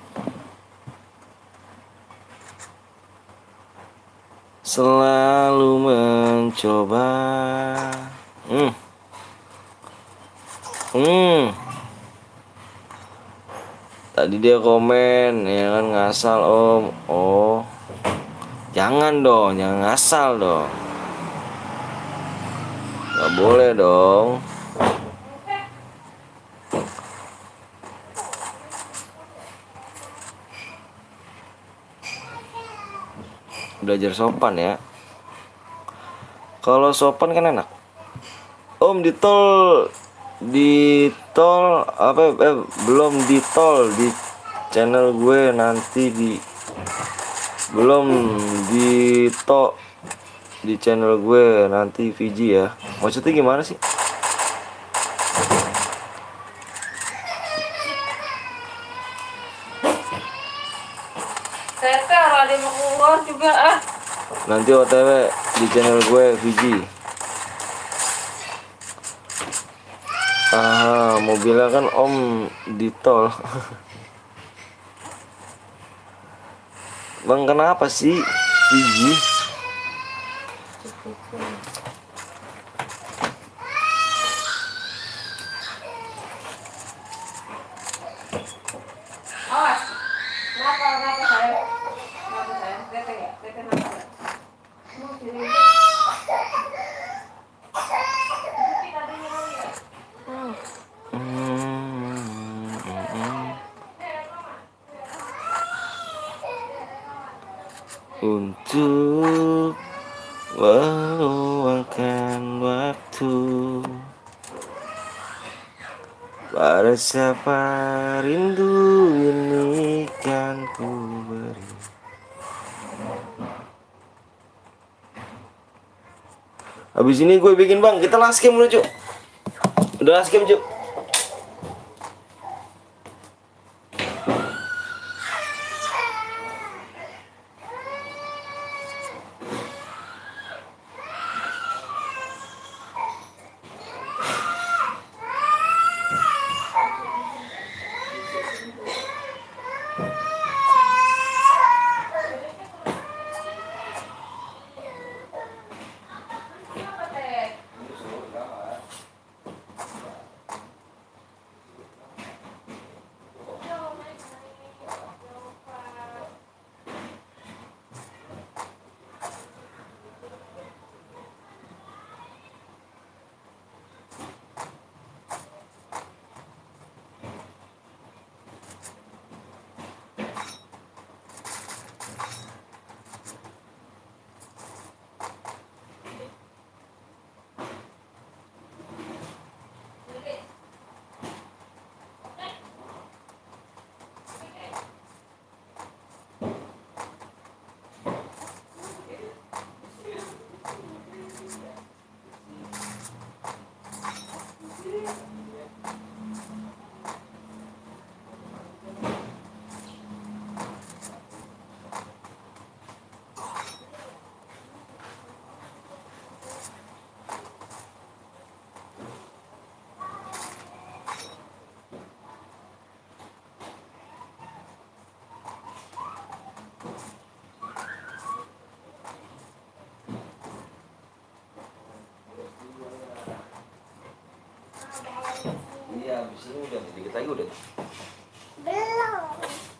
[SPEAKER 1] Selalu mencoba. Tadi dia komen ya kan ngasal om. Oh jangan dong, jangan ngasal dong. Gak boleh dong. Belajar sopan ya. Kalau sopan kan enak. Om di tol apa belum di tol di channel gue nanti belum di channel gue nanti Fiji ya. Maksudnya gimana sih?
[SPEAKER 3] Tete orang ada mau keluar juga ah.
[SPEAKER 1] Nanti OTW di channel gue Fiji. Mobilnya kan om di tol. Bang kenapa sih Fiji? untuk meluangkan waktu. Pada siapa rindu ini kan ku beri. Habis ini gue bikin bang, kita last game dulu Cuk. Udah last game Cuk. Iya, habis ini udah dikit lagi udah.
[SPEAKER 2] Belum.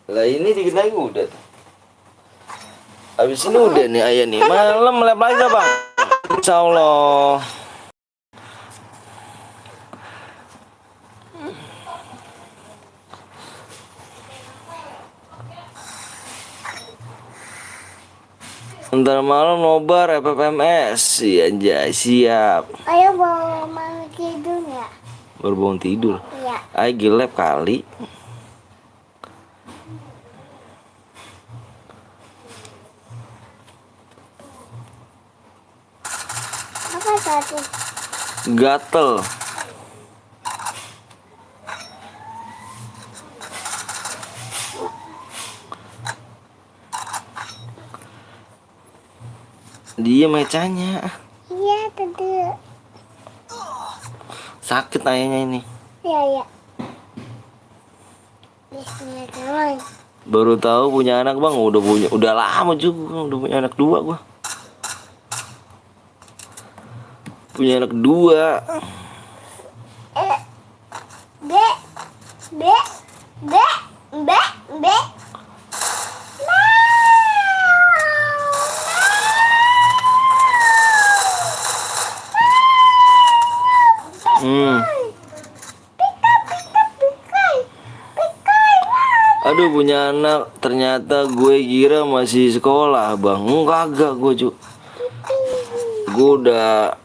[SPEAKER 1] Lah ini dikit lagi udah. Habis ini udah nih ayah nih. Malam lep lagi gak bang? Insya Allah. Ntar malam nobar FFMS. Iya anjay, siap.
[SPEAKER 2] Ayo bawa mau tidur ya?
[SPEAKER 1] Baru bangun tidur.
[SPEAKER 2] Iya.
[SPEAKER 1] Ay gelap kali.
[SPEAKER 2] Apa tadi?
[SPEAKER 1] Gatel. Dia mecanya.
[SPEAKER 2] Iya tadi.
[SPEAKER 1] Sakit ayahnya ini.
[SPEAKER 2] Iya iya. Bismillahirrahmanirrahim.
[SPEAKER 1] Baru tahu punya anak bang, udah lama juga, udah punya anak dua gua. Punya anak dua.
[SPEAKER 2] B B B B B.
[SPEAKER 1] Hmm. Aduh punya anak, ternyata gue kira masih sekolah bang. Enggak gue cu. Gue udah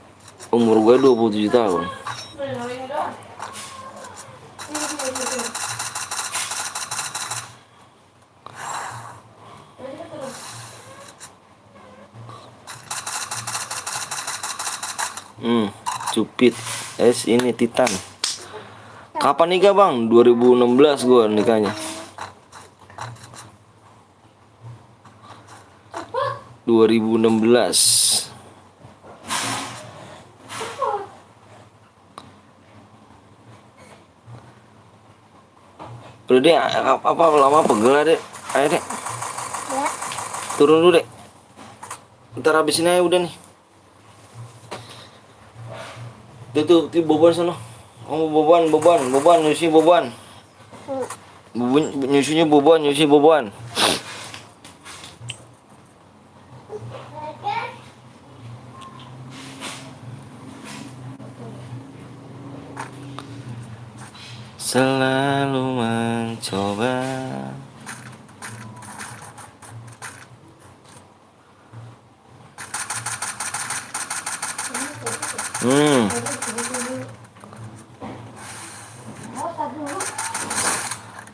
[SPEAKER 1] umur gue 27 tahun. Cupid ini Titan. Kapan nikah bang? 2016 gue nikahnya. 2016. Udah deh, apa lama pegel deh. Ayo deh.
[SPEAKER 2] Ya.
[SPEAKER 1] Turun dulu deh. Ntar habisin aja udah nih. Tuh boban sana. Kamu boban, nyusi boban. Nyusinya boban. Selalu mencoba Hmm.
[SPEAKER 3] Oh, tak dulu.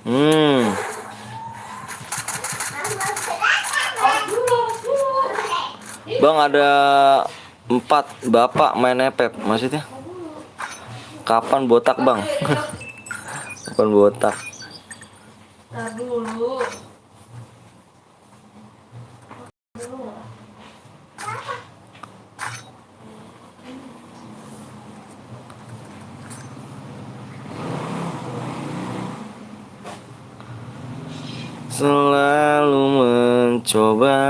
[SPEAKER 1] Hmm. Bang, ada 4 bapak main epep, maksudnya kapan botak bang? Kapan botak?
[SPEAKER 3] Tak dulu.
[SPEAKER 1] Selalu mencoba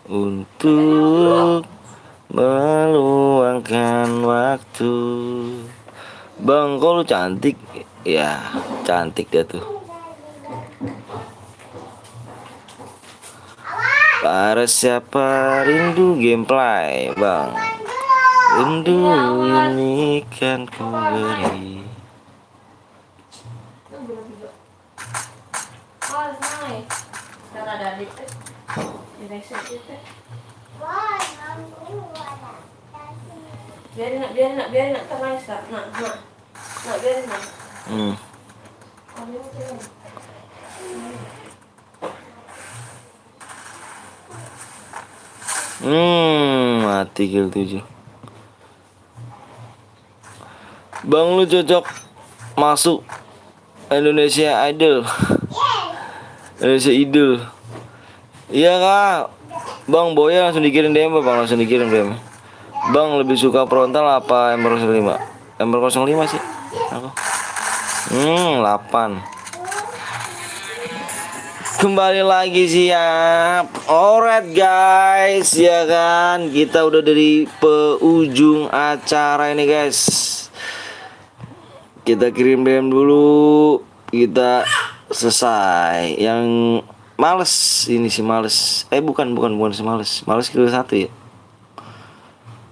[SPEAKER 1] untuk meluangkan waktu. Bang, kok lu cantik? Ya, cantik dia tuh. Para siapa rindu gameplay, bang. Rindu ini kan ku beri.
[SPEAKER 3] Oh, naik. Cara ada adik teh. Ini sedikit teh.
[SPEAKER 2] Wah, mampu ada.
[SPEAKER 3] Biarin nak tenang sah. Nak, biarin nak.
[SPEAKER 1] Hmm.
[SPEAKER 3] Ambil macam ni.
[SPEAKER 1] Mati kill 7. Bang, lu cocok masuk Indonesia Idol. Indonesia Idol. Iya kak. Bang, Boya langsung dikirim DM, bang, langsung dikirim DM. Bang, lebih suka frontal apa Ember 05? Ember 05 sih aku. 8. Kembali lagi siap. Alright guys, ya kan, kita udah dari penghujung acara ini guys. Kita kirim DM dulu, kita selesai. Yang males ini si males. Bukan si males. Males kill 1 ya.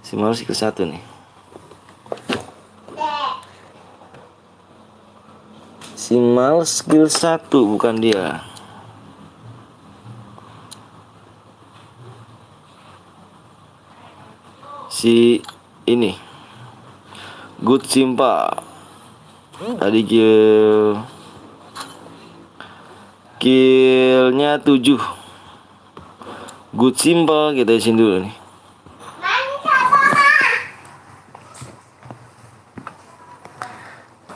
[SPEAKER 1] Si males kill 1 nih. Si males kill 1 bukan dia. Si ini Good Simpa tadi killnya 7. Good Simple kita isiin dulu nih.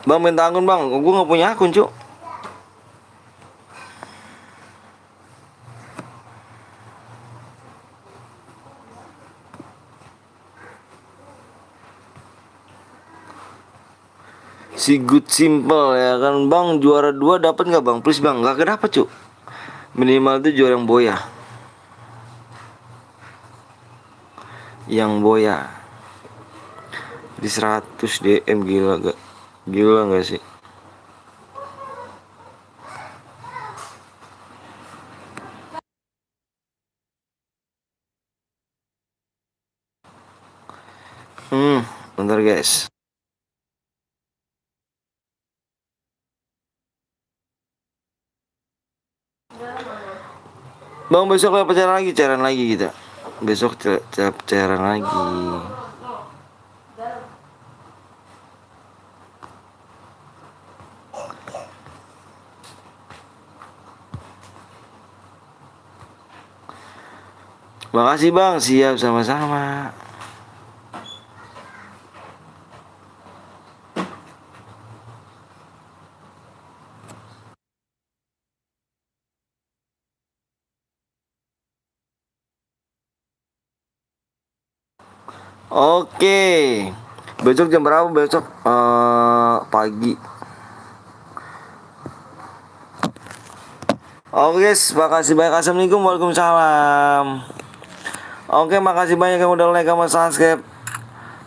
[SPEAKER 1] Bang, minta akun bang, gue nggak punya akun cuk. Si Good Simple ya kan bang, juara 2 dapat nggak bang? Please bang, nggak kedapet cuk. Minimal tuh juara yang boya. Yang boya di 100 DM, gila gak? Gila gak sih? Bentar guys. Bang, besok lah cairan lagi kita. Besok cairan lagi. Makasih bang, siap sama-sama. Oke, besok jam berapa besok? Pagi. Oke guys, makasih banyak. Assalamualaikum, waalaikumsalam. Oke, makasih banyak yang udah like sama subscribe.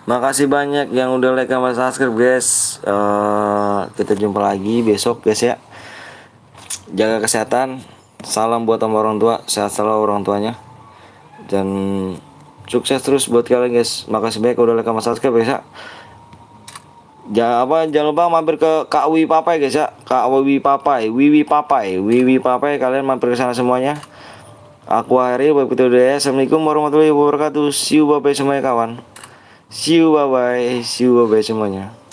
[SPEAKER 1] Makasih banyak yang udah like sama subscribe guys. Kita jumpa lagi besok guys ya. Jaga kesehatan. Salam buat sama orang tua, sehat selalu orang tuanya. Dan sukses terus buat kalian guys. Makasih banyak udah like sama subscribe guys ya. Jangan lupa mampir ke Kak Wiwi Papai guys ya. Kak Wiwi Papai, Wiwi Papai, kalian mampir ke sana semuanya. Aku akhiri web kita udah. Assalamualaikum warahmatullahi wabarakatuh. See you bye bye semuanya kawan. See you bye bye. See you bye bye semuanya.